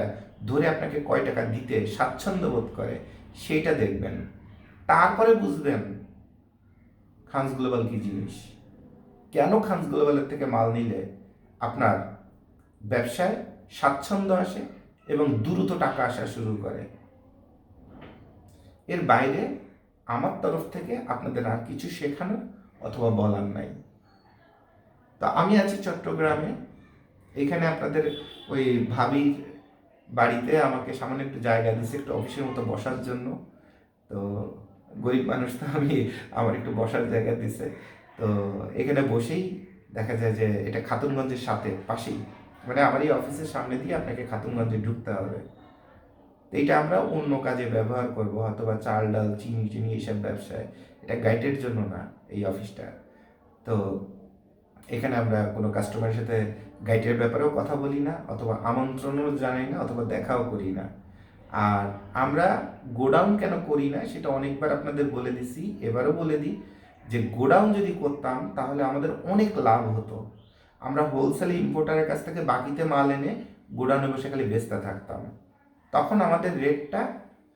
ধরে আপনাকে কয় টাকা দিতে স্বাচ্ছন্দ্য বোধ করে সেইটা দেখবেন। তারপরে বুঝবেন খানস গ্লোবাল কি জিনিস, কেন খানস গ্লোবালের থেকে মাল নিলে আপনার ব্যবসায় স্বাচ্ছন্দ্য আসে এবং দ্রুত টাকা আসা শুরু করে। এর বাইরে আমার তরফ থেকে আপনাদের আর কিছু শেখানোর অথবা বলার নাই। তো আমি আছি চট্টগ্রামে, এখানে আপনাদের ওই ভাবির বাড়িতে আমাকে সামান্য একটু জায়গা দিচ্ছে একটু অফিসের মতো বসার জন্য। তো গরিব মানুষ তো আমি, আমার একটু বসার জায়গা দিছে। তো এখানে বসেই দেখা যায় যে এটা খাতুনগঞ্জের সাথে পাশেই, মানে আমার এই অফিসের সামনে দিয়ে আপনাকে খাতুনগঞ্জে ঢুকতে হবে। তো এটা আমরা অন্য কাজে ব্যবহার করব, অথবা চাল ডাল চিনি চিনি এইসব ব্যবসায়, এটা গাইডের জন্য না এই অফিসটা। তো এখানে আমরা কোনো কাস্টমারের সাথে গাইডের ব্যাপারেও কথা বলি না, অথবা আমন্ত্রণও জানাই না, অথবা দেখাও করি না। আর আমরা গোডাউন কেন করি না সেটা অনেকবার আপনাদের বলে দিছি, এবারও বলে দিই যে গোডাউন যদি করতাম তাহলে আমাদের অনেক লাভ হতো। আমরা হোলসেলে ইম্পোর্টারের কাছ থেকে বাকিতে মাল এনে গোডাউনে বসে খালি বেচতে থাকতাম, তখন আমাদের রেটটা,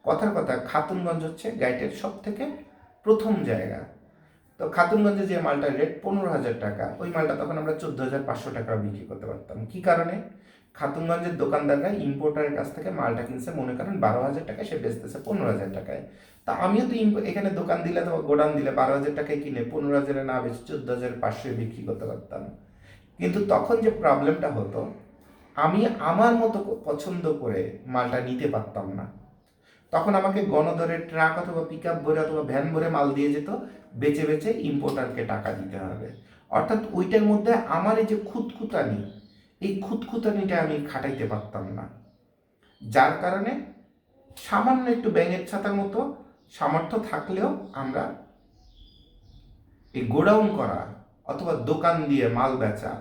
কথার কথা খাতুনগঞ্জ হচ্ছে গাইটের সব থেকে প্রথম জায়গা। তো খাতুনগঞ্জে যে মালটার রেট 15,000 টাকা, ওই মালটা তখন আমরা 14,500 টাকা বিক্রি করতে পারতাম। কি কারণে? খাতুনগঞ্জের দোকানদাররা ইম্পোর্টারের কাছ থেকে মালটা কিনছে মনে করেন 12,000 টাকায়, সে বেচতেছে 15,000 টাকায়। তা আমিও তো এখানে দোকান দিলে অথবা গোডাউন দিলে 12,000 টাকায় কিনে 15,000 না বেচে 14,500 বিক্রি করতে পারতাম। কিন্তু তখন যে প্রবলেমটা হতো, আমি আমার মতো পছন্দ করে মালটা নিতে পারতাম না। তখন আমাকে গণদরে ট্রাক অথবা পিক আপ ভরে অথবা ভ্যান ভরে মাল দিয়ে যেত, বেচে বেচে ইম্পোর্টারকে টাকা দিতে হবে। অর্থাৎ ওইটার মধ্যে আমার এই যে খুঁতখুঁতানি, এই খুঁতখুঁতানিটা আমি খাটাইতে পারতাম না। যার কারণে সামান্য একটু ব্যাঙের ছাতার মতো সামর্থ্য থাকলেও আমরা এই গোডাউন করা অথবা দোকান দিয়ে মাল বেচা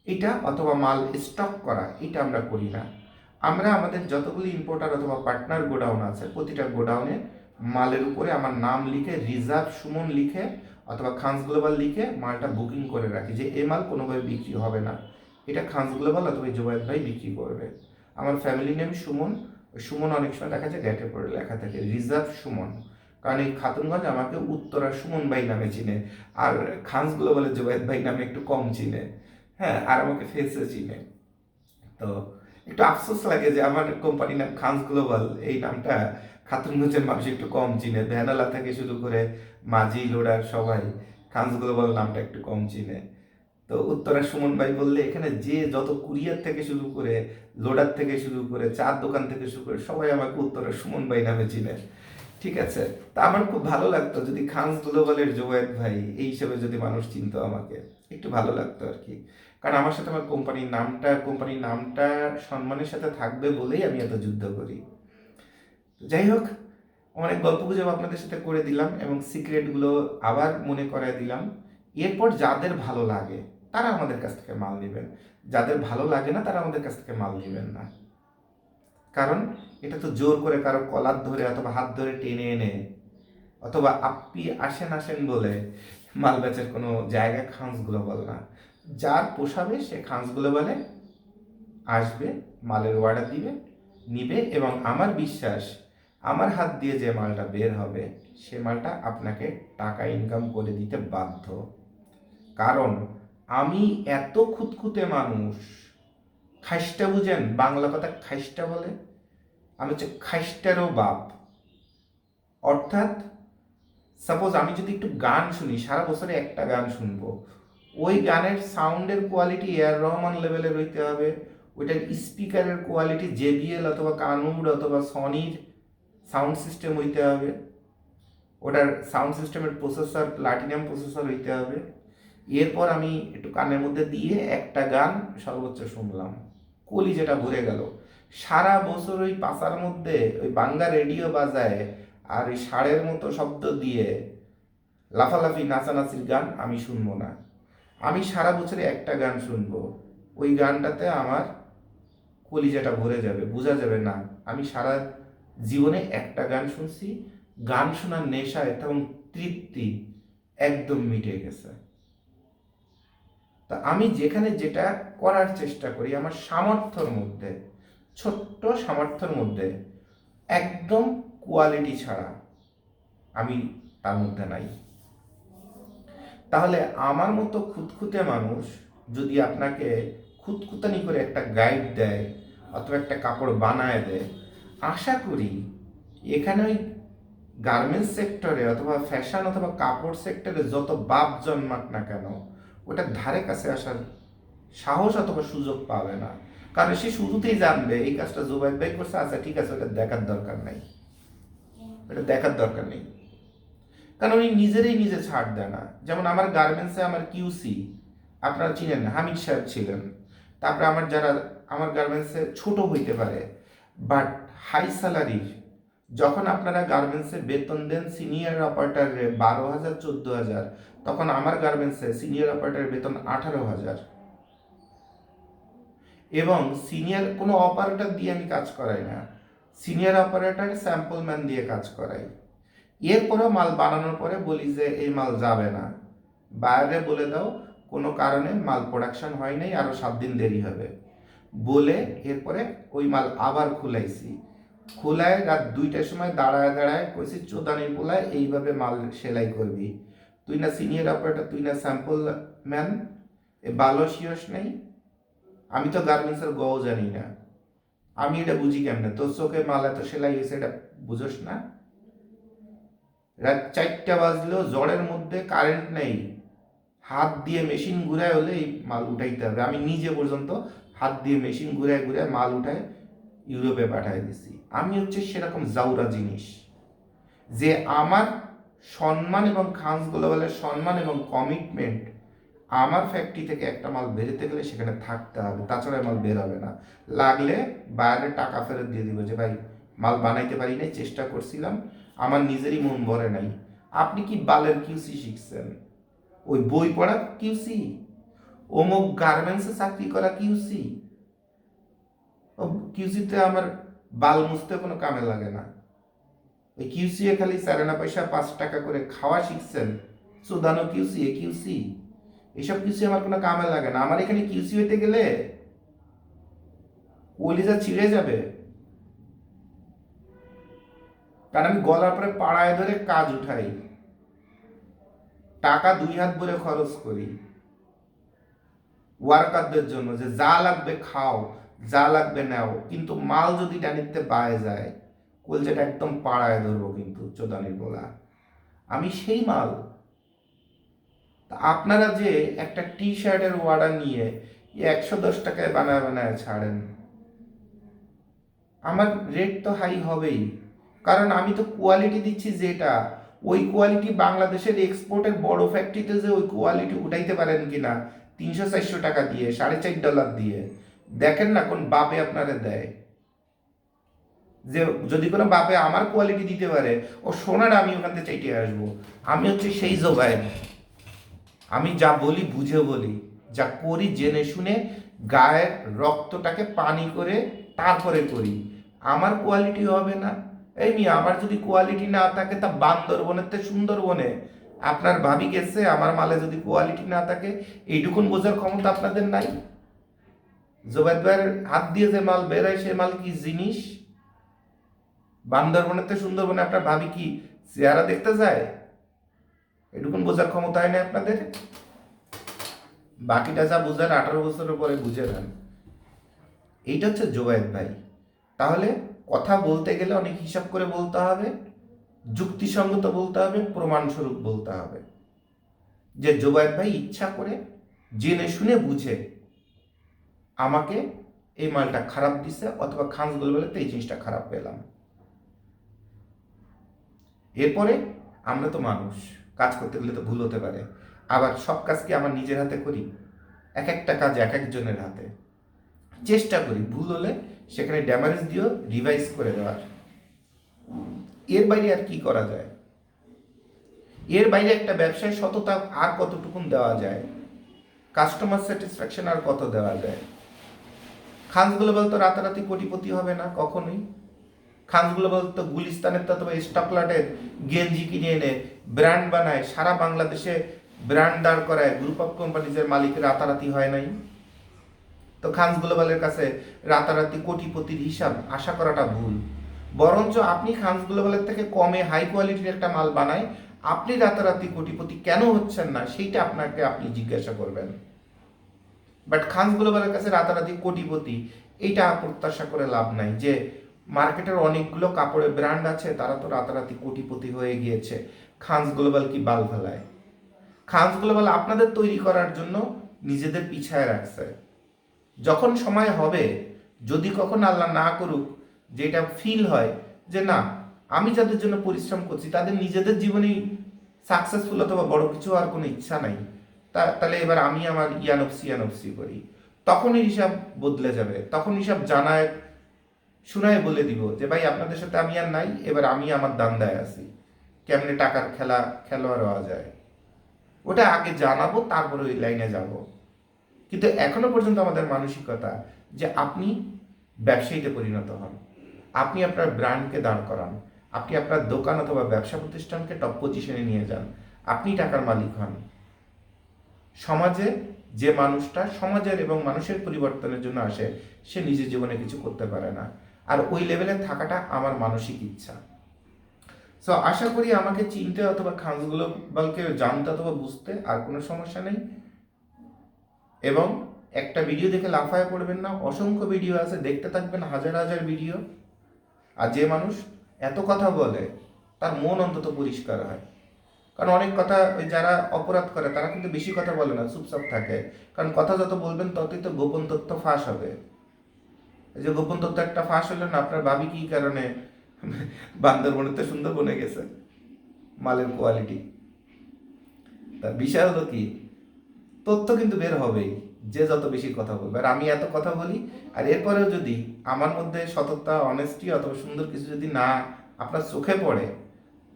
এটা, অথবা মাল স্টক করা, এটা আমরা করি না। আমরা আমাদের যতগুলি ইম্পোর্টার অথবা পার্টনার গোডাউন আছে প্রতিটা গোডাউনে মালের উপরে আমার নাম লিখে, রিজার্ভ সুমন লিখে অথবা খানস গ্লোবাল লিখে মালটা বুকিং করে রাখি যে এই মাল কোনোভাবে বিক্রি হবে না, এটা খানস গ্লোবাল অথবা জুবাইদ ভাই বিক্রি করবে। আমার ফ্যামিলি নেম সুমন, সুমন অনেক সময় দেখা যায় গেটে পড়ে লেখা থাকে রিজার্ভ সুমন, কারণ এই খাতুনগঞ্জ আমাকে উত্তরা সুমন ভাই নামে চিনে, আর খানস গ্লোবালের জুবাইদ ভাই নামে একটু কম চিনে। হ্যাঁ, আর আমাকে ফেসে চিনে। তো একটু আফসোস লাগে যে আমার কোম্পানির নাম খানস গ্লোবাল, এই নামটা খাতুনগঞ্জের মানুষ একটু কম চিনে, ভ্যানালা থেকে শুরু করে মাঝি লোডার সবাই খানস গ্লোবাল নামটা একটু কম চিনে। তো উত্তরা সুমন ভাই বললে এখানে যে যত কুরিয়ার থেকে শুরু করে, লোডার থেকে শুরু করে, চার দোকান থেকে শুরু করে সবাই আমাকে উত্তরা সুমন ভাই নামে চিনে। ঠিক আছে, তা আমার খুব ভালো লাগতো যদি খানস গ্লোবালের জোয়েদ ভাই এই হিসেবে যদি মানুষ চিনতো আমাকে, একটু ভালো লাগতো আর কি। কারণ আমার সাথে আমার কোম্পানির নামটা সম্মানের সাথে থাকবে বলেই আমি এত যুদ্ধ করি। যাই হোক, অনেক গল্প গুজব আপনাদের সাথে করে দিলাম এবং সিক্রেটগুলো আবার মনে করায় দিলাম। এরপর যাদের ভালো লাগে তারা আমাদের কাছ থেকে মাল নেবেন, যাদের ভালো লাগে না তারা আমাদের কাছ থেকে মাল নেবেন না। কারণ এটা তো জোর করে কারো কলার ধরে অথবা হাত ধরে টেনে এনে অথবা আপনি আসেন আসেন বলে মাল বেচার কোনো জায়গা খাঞ্জ গ্লোবাল না। যার পোষাবে সে খাঞ্জ গ্লোবালে আসবে, মালের অর্ডার দিবে, নিবে, এবং আমার বিশ্বাস আমার হাত দিয়ে যে মালটা বের হবে সে মালটা আপনাকে টাকা ইনকাম করে দিতে বাধ্য। কারণ আমি এত খুঁতখুঁতে মানুষ, খাইস্টা বুঝেন, বাংলা কথা খাইস্টা বলে, আমি হচ্ছে খাইস্টারও বাপ। অর্থাৎ সাপোজ আমি যদি একটু গান শুনি, সারা বছরে একটা গান শুনবো, ওই গানের সাউন্ডের কোয়ালিটি এআর রহমান লেভেলের হইতে হবে, ওইটার স্পিকারের কোয়ালিটি জেবিএল অথবা কানুড অথবা সনির সাউন্ড সিস্টেম হইতে হবে, ওটার সাউন্ড সিস্টেমের প্রসেসর প্লাটিনাম প্রসেসর হইতে হবে। এরপর আমি একটু কানের মধ্যে দিয়ে একটা গান সর্বোচ্চ শুনলাম, কলি যেটা ভরে গেল। সারা বছর ওই পাশার মধ্যে ওই বাংলা রেডিও বাজায় আর ওই ষাঁড়ের মতো শব্দ দিয়ে লাফালাফি নাচানাচির গান আমি শুনবো না। আমি সারা বছরে একটা গান শুনবো, ওই গানটাতে আমার কলিজাটা ভরে যাবে, বোঝা যাবে না আমি সারা জীবনে একটা গান শুনছি, গান শোনার নেশা এবং তৃপ্তি একদম মিটে গেছে। তা আমি যেখানে যেটা করার চেষ্টা করি আমার সামর্থ্যর মধ্যে, ছোট্ট সামর্থ্যর মধ্যে, একদম কোয়ালিটি ছাড়া আমি তার মধ্যে নাই। তাহলে আমার মতো খুঁতখুঁতে মানুষ যদি আপনাকে খুঁতখুতানি করে একটা গাইড দেয় অথবা একটা কাপড় বানায় দেয়, আশা করি এখানে ওই গার্মেন্টস সেক্টরে অথবা ফ্যাশন অথবা কাপড় সেক্টরে যত বাপ জন্মাক না কেন ওটার ধারে কাছে আসার সাহস অথবা সুযোগ পাবে না। কারণ সে শুরুতেই জানবে এই কাজটা জুবাইর ভাই করছে, আচ্ছা ঠিক আছে, ওটা দেখার দরকার নাই, ওটা দেখার দরকার নেই। কারণ উনি নিজেরই নিজে ছাড় দেয় না। যেমন আমার গার্মেন্টসে আমার কিউসি আপনারা চিনেন, হামিদ সাহেব ছিলেন। তারপরে আমার যারা আমার গার্মেন্টসে ছোট হইতে পারে বাট হাই স্যালারির, যখন আপনারা গার্মেন্টসে বেতন দেন সিনিয়র অপারেটরের 12,000 14,000, তখন আমার গার্মেন্টসে সিনিয়র অপারেটরের বেতন 18,000। এবং সিনিয়র কোনো অপারেটর দিয়ে আমি কাজ করাই না, সিনিয়র অপারেটর স্যাম্পল ম্যান দিয়ে কাজ করাই। এরপরেও মাল বানানোর পরে বলি যে এই মাল যাবে না, বাইরে বলে দাও কোনো কারণে মাল প্রোডাকশন হয় নাই, আরও 7 দিন দেরি হবে বলে এরপরে ওই মাল আবার খুলাইছি। খোলায় রাত 2টার সময় দাঁড়ায় দাঁড়ায় কইছি, চোদানির পোলায় এইভাবে মাল সেলাই করবি, তুই না সিনিয়র অপারেটর, তুই না স্যাম্পল ম্যান, এ ভালো শিওস নেই, আমি তো গার্মেন্টসের গও জানি না, আমি এটা বুঝি কেমনে, তোর চোখে মাল এত সেলাই হয়েছে এটা বুঝোস না? রাত 4টা বাজলেও জ্বরের মধ্যে কারেন্ট নেই, হাত দিয়ে মেশিন ঘুরায় হলে এই মাল উঠাইতে হবে। আমি নিজে পর্যন্ত হাত দিয়ে মেশিন ঘুরায় ঘুরায় মাল উঠায় ইউরোপে পাঠায় দিছি। আমি হচ্ছে সেরকম জাউরা জিনিস যে আমার সম্মান এবং খান্স গ্লোবালের সম্মান এবং কমিটমেন্ট, আমার ফ্যাক্টরি থেকে একটা মাল বেরোতে গেলে সেখানে থাকতে হবে, তাছাড়া মাল বের হবে না। লাগলে বাইরে টাকা ফেরত দিয়ে দিব যে ভাই মাল বানাইতে পারি নাই, চেষ্টা করছিলাম, আমার নিজেরই মন ভরে নাই। আপনি কি বালের কিউসি শিখছেন? ওই বই পড়া কিউসি, অমুক গার্মেন্টসে চাকরি করা কিউসি? ও কিউসিতে আমার বাল মুছতে কোনো কামে লাগে না। ওই কিউসি খালি চারানা পয়সা 5 টাকা করে খাওয়া শিখছেন, সুদানো কিউসি, এ কিউসি, এইসব কিউসি আমার কোনো কামে লাগে না। আমার এখানে কিউসি হইতে গেলে কলিজা ছিঁড়ে যাবে, কারণ আমি গলার পরে পাড়ায় ধরে কাজ উঠাই, টাকা 2 হাত ভরে খরচ করি ওয়ার্কারদের জন্য, যে যা লাগবে খাও, যা লাগবে নাও, কিন্তু মাল যদি টানিতে বায়ে যায় কলজাটা একদম পাড়ায় ধরবো কিন্তু চোদানির বলা। আমি সেই মাল। আপনারা যে একটা টি শার্টের অর্ডার নিয়ে 110 টাকায় বানায় বানায় ছাড়েন, আমার রেট তো হাই হবেই, কারণ আমি তো কোয়ালিটি দিচ্ছি যেটা, ওই কোয়ালিটি বাংলাদেশের এক্সপোর্টের বড় ফ্যাক্টরিতে যে ওই কোয়ালিটি উঠাইতে পারেন কিনা 300-400 টাকা দিয়ে, $4.5 দিয়ে, দেখেন না কোন বাপে আপনারা দেয়। যে যদি কোনো বাপে আমার কোয়ালিটি দিতে পারে ও সোনার আমি ওখান থেকে চাইতে আসবো। আমি হচ্ছে সেই জোগায়, আমি যা বলি বুঝে বলি, যা করি জেনে শুনে, গায়ের রক্তটাকে পানি করে তারপরে করি। আমার কোয়ালিটি হবে না? এই মিয়া, আমার যদি কোয়ালিটি না থাকে তা বান্দরবনের থেকে সুন্দরবনে আপনার ভাবি গেছে, আমার মালে যদি কোয়ালিটি না থাকে এইটুকুন বোঝার ক্ষমতা আপনাদের নাই? জোবাইদ ভাইয়ের হাত দিয়ে যে মাল বেরোয় সে মাল কি জিনিস? বান্দরবনের থেকে সুন্দরবনে আপনার ভাবি কি চেহারা দেখতে যায়? এটুকুন বোঝার ক্ষমতা হয় না আপনাদের? বাকিটা যা বুঝেন 18 বছরের পরে বুঝে নেন। এইটা হচ্ছে জোবায়েদ ভাই। তাহলে কথা বলতে গেলে অনেক হিসাব করে বলতে হবে, যুক্তিসঙ্গত বলতে হবে, প্রমাণস্বরূপ বলতে হবে। যে জোবায়েদ ভাই ইচ্ছা করে জেনে শুনে বুঝে আমাকে এই মালটা খারাপ দিছে, অথবা খানস গোলবেলাতে এই জিনিসটা খারাপ পেলাম। এরপরে আমরা তো মানুষ, কাজ করতে গেলে তো ভুল হতে পারে। আবার সব কাজ কি আমার নিজের হাতে করি? এক একটা কাজ এক একজনের হাতে। চেষ্টা করি ভুল হলে সেখানে ড্যামারেজ দিয়েও রিভাইজ করে দেওয়ার। এর বাইরে আর কি করা যায়? এর বাইরে একটা ব্যবসায় সততা আর কতটুকুন দেওয়া যায়? কাস্টমার স্যাটিসফ্যাকশন আর কত দেওয়া যায়? খানস গ্লোবাল তো রাতারাতি কোটিপতি হবে না কখনোই। খানস গ্লোবাল তো গুলিস্তানের তো অথবা স্টকলাটের গেঞ্জি কিনে এনে ব্র্যান্ড বানায়, সারা বাংলাদেশে ব্র্যান্ড দাঁড় করায়, গ্রুপ অফ কোম্পানিজের মালিক রাতারাতি হয় নাই। তো খানস গ্লোবালের কাছে রাতারাতি কোটিপতির হিসাব আশা করাটা ভুল। বরঞ্চ আপনি খানস গ্লোবালের থেকে কমে হাই কোয়ালিটির একটা মাল বানায় আপনি রাতারাতি কোটিপতি কেন হচ্ছেন না, সেইটা আপনাকে আপনি জিজ্ঞাসা করবেন। বাট খানস গ্লোবালের কাছে রাতারাতি কোটিপতি এইটা প্রত্যাশা করে লাভ নাই। যে মার্কেটের অনেকগুলো কাপড়ের ব্র্যান্ড আছে, তারা তো রাতারাতি কোটিপতি হয়ে গিয়েছে, খানস গ্লোবাল কি বাল ফেলায়? খানস গ্লোবাল আপনাদের তৈরি করার জন্য নিজেদের পিছায় রাখছে। যখন সময় হবে, যদি কখন আল্লাহ না করুক যেটা ফিল হয় যে না, আমি যাদের জন্য পরিশ্রম করছি তাদের নিজেদের জীবনেই সাকসেসফুল অথবা বড় কিছু আর কোনো ইচ্ছা নাই, তাহলে এবার আমি আমার ইয়ানফসি করি, তখনই হিসাব বদলে যাবে। তখন হিসাব জানায় শুনায় বলে দিব যে ভাই আপনাদের সাথে আমি আর নাই, এবার আমি আমার দান্দায় আছি, কেমনে টাকার খেলোয়াড় হওয়া যায় ওটা আগে জানাবো, তারপরে ওই লাইনে যাব। কিন্তু এখনো পর্যন্ত আমাদের মানসিকতা যে আপনি ব্যবসায়ীতে পরিণত হন, আপনি আপনার ব্র্যান্ডকে দাঁড় করান, আপনি আপনার দোকান অথবা ব্যবসা প্রতিষ্ঠানকে টপ পজিশনে নিয়ে যান, আপনি টাকার মালিক হন। সমাজে যে মানুষটা সমাজের এবং মানুষের পরিবর্তনের জন্য আসে, সে নিজের জীবনে কিছু করতে পারে না। আর ওই লেভেলে থাকাটা আমার মানসিক ইচ্ছা। সো আশা করি আমাকে চিনতে অথবা খানস গ্লোবালকে জানতে অথবা বুঝতে আর কোনো সমস্যা নেই। এবং একটা ভিডিও দেখে লাফায় পড়বেন না, অসংখ্য ভিডিও আছে, দেখতে থাকবেন, হাজার হাজার ভিডিও। আর যে মানুষ এত কথা বলে তার মন অন্তত পরিষ্কার হয়। কারণ অনেক কথা, ওই যারা অপরাধ করে তারা কিন্তু বেশি কথা বলে না, চুপচাপ থাকে। কারণ কথা যত বলবেন ততই তো গোপন তথ্য ফাঁস হবে। এই যে গোপন তথ্য একটা ফাঁস হলো না, আপনার ভাবি কি কারণে বান্দরবনের তো সুন্দরবনে গেছে, মালের কোয়ালিটি, তার বিষয় হলো কি, তথ্য কিন্তু বের হবেই যে যত বেশি কথা বলবে। আর আমি এত কথা বলি, আর এরপরেও যদি আমার মধ্যে সততা, অনেস্টি অথবা সুন্দর কিছু যদি না আপনার চোখে পড়ে,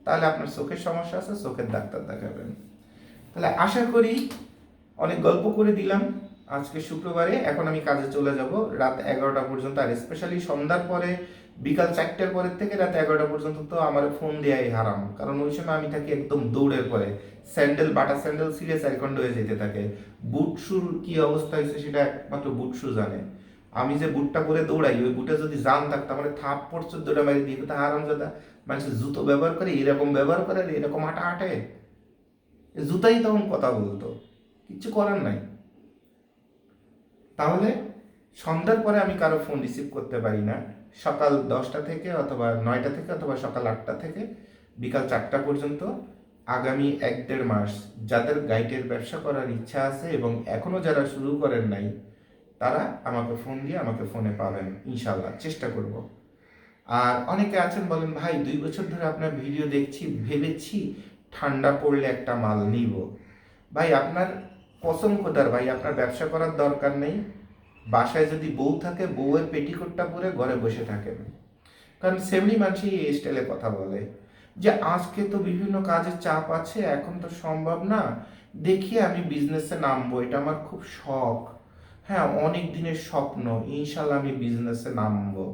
তাহলে আপনার চোখের সমস্যা আছে, চোখের ডাক্তার দেখাবেন। তাহলে আশা করি অনেক গল্প করে দিলাম আজকে শুক্রবারে। এখন আমি কাজে চলে যাব রাত 11টা পর্যন্ত। আর স্পেশালি সন্ধ্যার পরে, বিকাল 4টার পরের থেকে রাত 11টা পর্যন্ত তো আমার ফোন দেওয়াই হারাম। কারণ ওই সময় আমি থাকি একদম দৌড়ের পরে, স্যান্ডেল, বাটা স্যান্ডেল ছিঁড়ে চারখণ্ড হয়ে যেতে থাকে। বুট শুর কি অবস্থা হয়েছে সেটা একমাত্র বুট শু জানে। আমি যে বুটটা পরে দৌড়াই, ওই বুটে যদি জান থাকতো আমার থাপ পড়ছে দৌড়া মারি দিয়ে তা হারাম দাদা। মানুষের জুতো ব্যবহার করে এরকম ব্যবহার করে, এরকম আটা আটে, জুতাই তখন কথা বলতো, কিচ্ছু করার নাই। তাহলে সন্ধ্যার পরে আমি কারো ফোন রিসিভ করতে পারি না। সকাল 10টা থেকে অথবা 9টা থেকে অথবা সকাল 8টা থেকে বিকাল 4টা পর্যন্ত আগামী 1-1.5 মাস যাদের গাইডের ব্যবসা করার ইচ্ছা আছে এবং এখনও যারা শুরু করেন নাই, তারা আমাকে ফোন দিয়ে আমাকে ফোনে পাবেন ইনশাল্লাহ, চেষ্টা করব। আর অনেকে আছেন বলেন ভাই 2 বছর ধরে আপনার ভিডিও দেখছি, ভেবেছি ঠান্ডা পড়লে একটা মাল নিব। ভাই আপনার কসম খোদার ভাই, আপনার ব্যবসা করার দরকার নেই। বাসায় যদি বউ থাকে, বউয়ের পেটিকোটটা পরে ঘরে বসে থাকেন। কারণ সেমনি মানুষই এই স্টাইলে কথা বলে যে আজকে তো বিভিন্ন কাজের চাপ আছে, এখন তো সম্ভব না, দেখি আমি বিজনেসে নামবো, এটা আমার খুব শখ। হ্যাঁ, অনেক দিনের স্বপ্ন, ইনশাল্লাহ আমি বিজনেসে নামবো।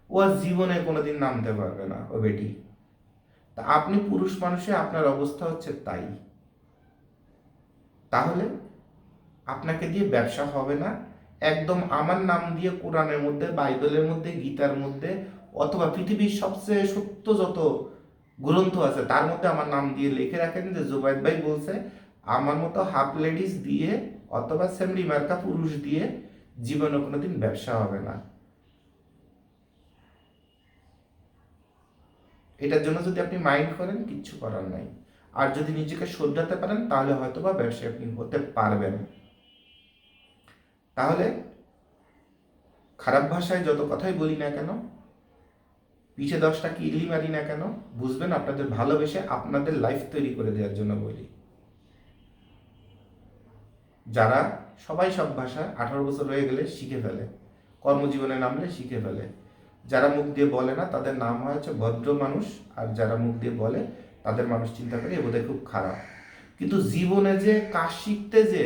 ও আর জীবনে কোনোদিন নামতে পারবে না ও বেটি। তা আপনি পুরুষ মানুষে আপনার অবস্থা হচ্ছে তাই, তাহলে আপনাকে দিয়ে ব্যবসা হবে না। একদম আমার নাম দিয়ে কোরআনের মধ্যে, বাইবেলের মধ্যে, গীতার মধ্যে, অথবা পৃথিবীর সবচেয়ে সত্য যত গ্রন্থ আছে তার মধ্যে আমার নাম দিয়ে লিখে রাখেন যে জুবাইদ ভাই বলছে আমার মতো হাফ লেডিস দিয়ে অথবা সেমরি মার্কা পুরুষ দিয়ে জীবনে কোনোদিন ব্যবসা হবে না। এটার জন্য যদি আপনি মাইন্ড করেন, কিচ্ছু করার নাই। আর যদি নিজেকে শোধরাতে পারেন তাহলে হয়তোবা ব্যবসায়ী আপনি হতে পারবেন। তাহলে খারাপ ভাষায় যত কথাই বলি না কেন, পিছে 10টা কিডলি মারি না কেন, বুঝবেন আপনাদের ভালোবেসে আপনাদের লাইফ তৈরি করে দেওয়ার জন্য বলি। যারা সবাই সব ভাষা 18 বছর হয়ে গেলে শিখে ফেলে, কর্মজীবনে নামলে শিখে ফেলে। যারা মুখ দিয়ে বলে না তাদের নাম হচ্ছে ভদ্র মানুষ, আর যারা মুখ দিয়ে বলে তাদের মানুষ চিন্তা করে এ বোধহয় খুব খারাপ। কিন্তু জীবনে যে কাজ শিখতে যে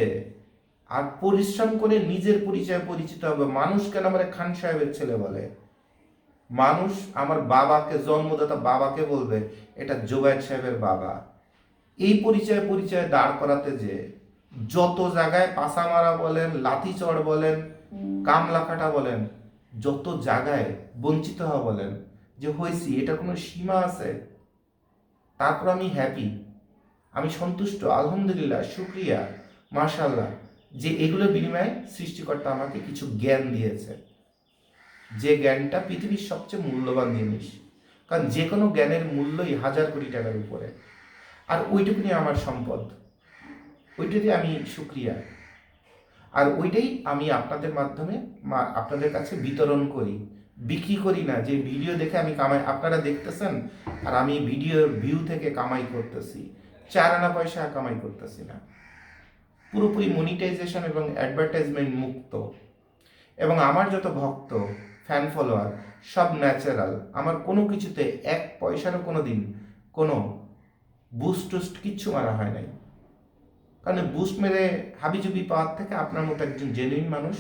আর পরিশ্রম করে নিজের পরিচয় পরিচিত হবে। মানুষ কেন আমার খান সাহেবের ছেলে বলে, মানুষ আমার বাবাকে, জন্মদাতা বাবাকে বলবে এটা জোবায়েদ সাহেবের বাবা। এই পরিচয় দাঁড় করাতে যে যত জায়গায় পাসা মারা বলেন, লাথি চড় বলেন, কামলা কাটা বলেন, যত জায়গায় বঞ্চিত হওয়া বলেন, যে হয়েছি এটা কোনো সীমা আছে? তারপর আমি হ্যাপি, আমি সন্তুষ্ট, আলহামদুলিল্লাহ, শুক্রিয়া, মাশাল্লাহ, যে এগুলোর বিনিময়ে সৃষ্টিকর্তা আমাকে কিছু জ্ঞান দিয়েছে, যে জ্ঞানটা পৃথিবীর সবচেয়ে মূল্যবান জিনিস। কারণ যে কোনো জ্ঞানের মূল্যই 1000 কোটি টাকার উপরে। আর ওইটুকুনি আমার সম্পদ, ওইটাতে আমি শুক্রিয়া। আর ওইটাই আমি আপনাদের মাধ্যমে আপনাদের কাছে বিতরণ করি, বিক্রি করি না। যে ভিডিও দেখে আমি কামাই, আপনারা দেখতেছেন আর আমি ভিডিও ভিউ থেকে কামাই করতেছি, 4 আনা পয়সা কামাই করতেছি না। পুরোপুরি মনিটাইজেশন এবং অ্যাডভার্টাইজমেন্ট মুক্ত। এবং আমার যত ভক্ত, ফ্যান ফলোয়ার সব ন্যাচারাল। আমার কোনো কিছুতে 1 পয়সারও কোনো দিন কোনো বুস্ট টুস্ট কিচ্ছু মারা হয় নাই। কারণ বুস্ট মেরে হাবিজুবি পাওয়ার থেকে আপনার মতো একজন জেনুইন মানুষ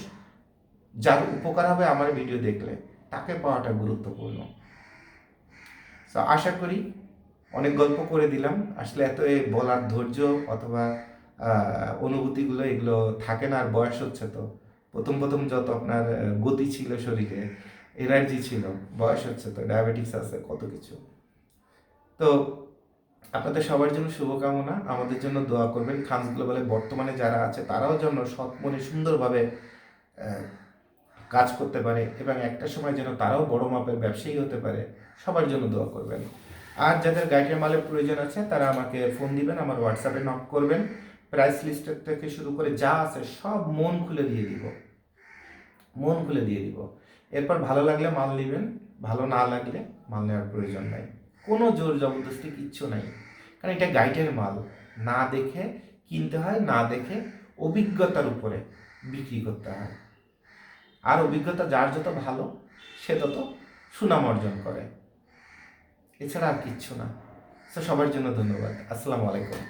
যার উপকার হবে আমার ভিডিও দেখলে, তাকে পাওয়াটা গুরুত্বপূর্ণ। তো আশা করি অনেক গল্প করে দিলাম। আসলে এত বলার ধৈর্য অথবা অনুভূতিগুলো এগুলো থাকে না, আর বয়স হচ্ছে তো। প্রথম প্রথম যত আপনার গতি ছিল শরীরে, এনার্জি ছিল, বয়স হচ্ছে তো, ডায়াবেটিস আছে, কত কিছু। তো আপনাদের সবার জন্য শুভকামনা, আমাদের জন্য দোয়া করবেন। খানস গ্লোবালে বর্তমানে যারা আছে তারাও যেন সৎ মনে সুন্দরভাবে কাজ করতে পারে এবং একটা সময় যেন তারাও বড় মাপের ব্যবসায়ী হতে পারে, সবার জন্য দোয়া করবেন। আর যাদের গাইডের মালের প্রয়োজন আছে তারা আমাকে ফোন দিবেন, আমার হোয়াটসঅ্যাপে নক করবেন। প্রাইস লিস্টের থেকে শুরু করে যা আছে সব মন খুলে দিয়ে দিব, মন খুলে দিয়ে দিব। এরপর ভালো লাগলে মাল নেবেন, ভালো না লাগলে মাল নেওয়ার প্রয়োজন নাই। কোনো জোর জবরদস্তি কিচ্ছু নাই, কারণ এটা গাইডের মাল। না দেখে কিনতে হয়, না দেখে অভিজ্ঞতার উপরে বিক্রি করতে হয়। আর অভিজ্ঞতা যার যত ভালো সে তত সুনাম অর্জন করে, এছাড়া আর কিচ্ছু না। তো সবার জন্য ধন্যবাদ। আসসালামু আলাইকুম।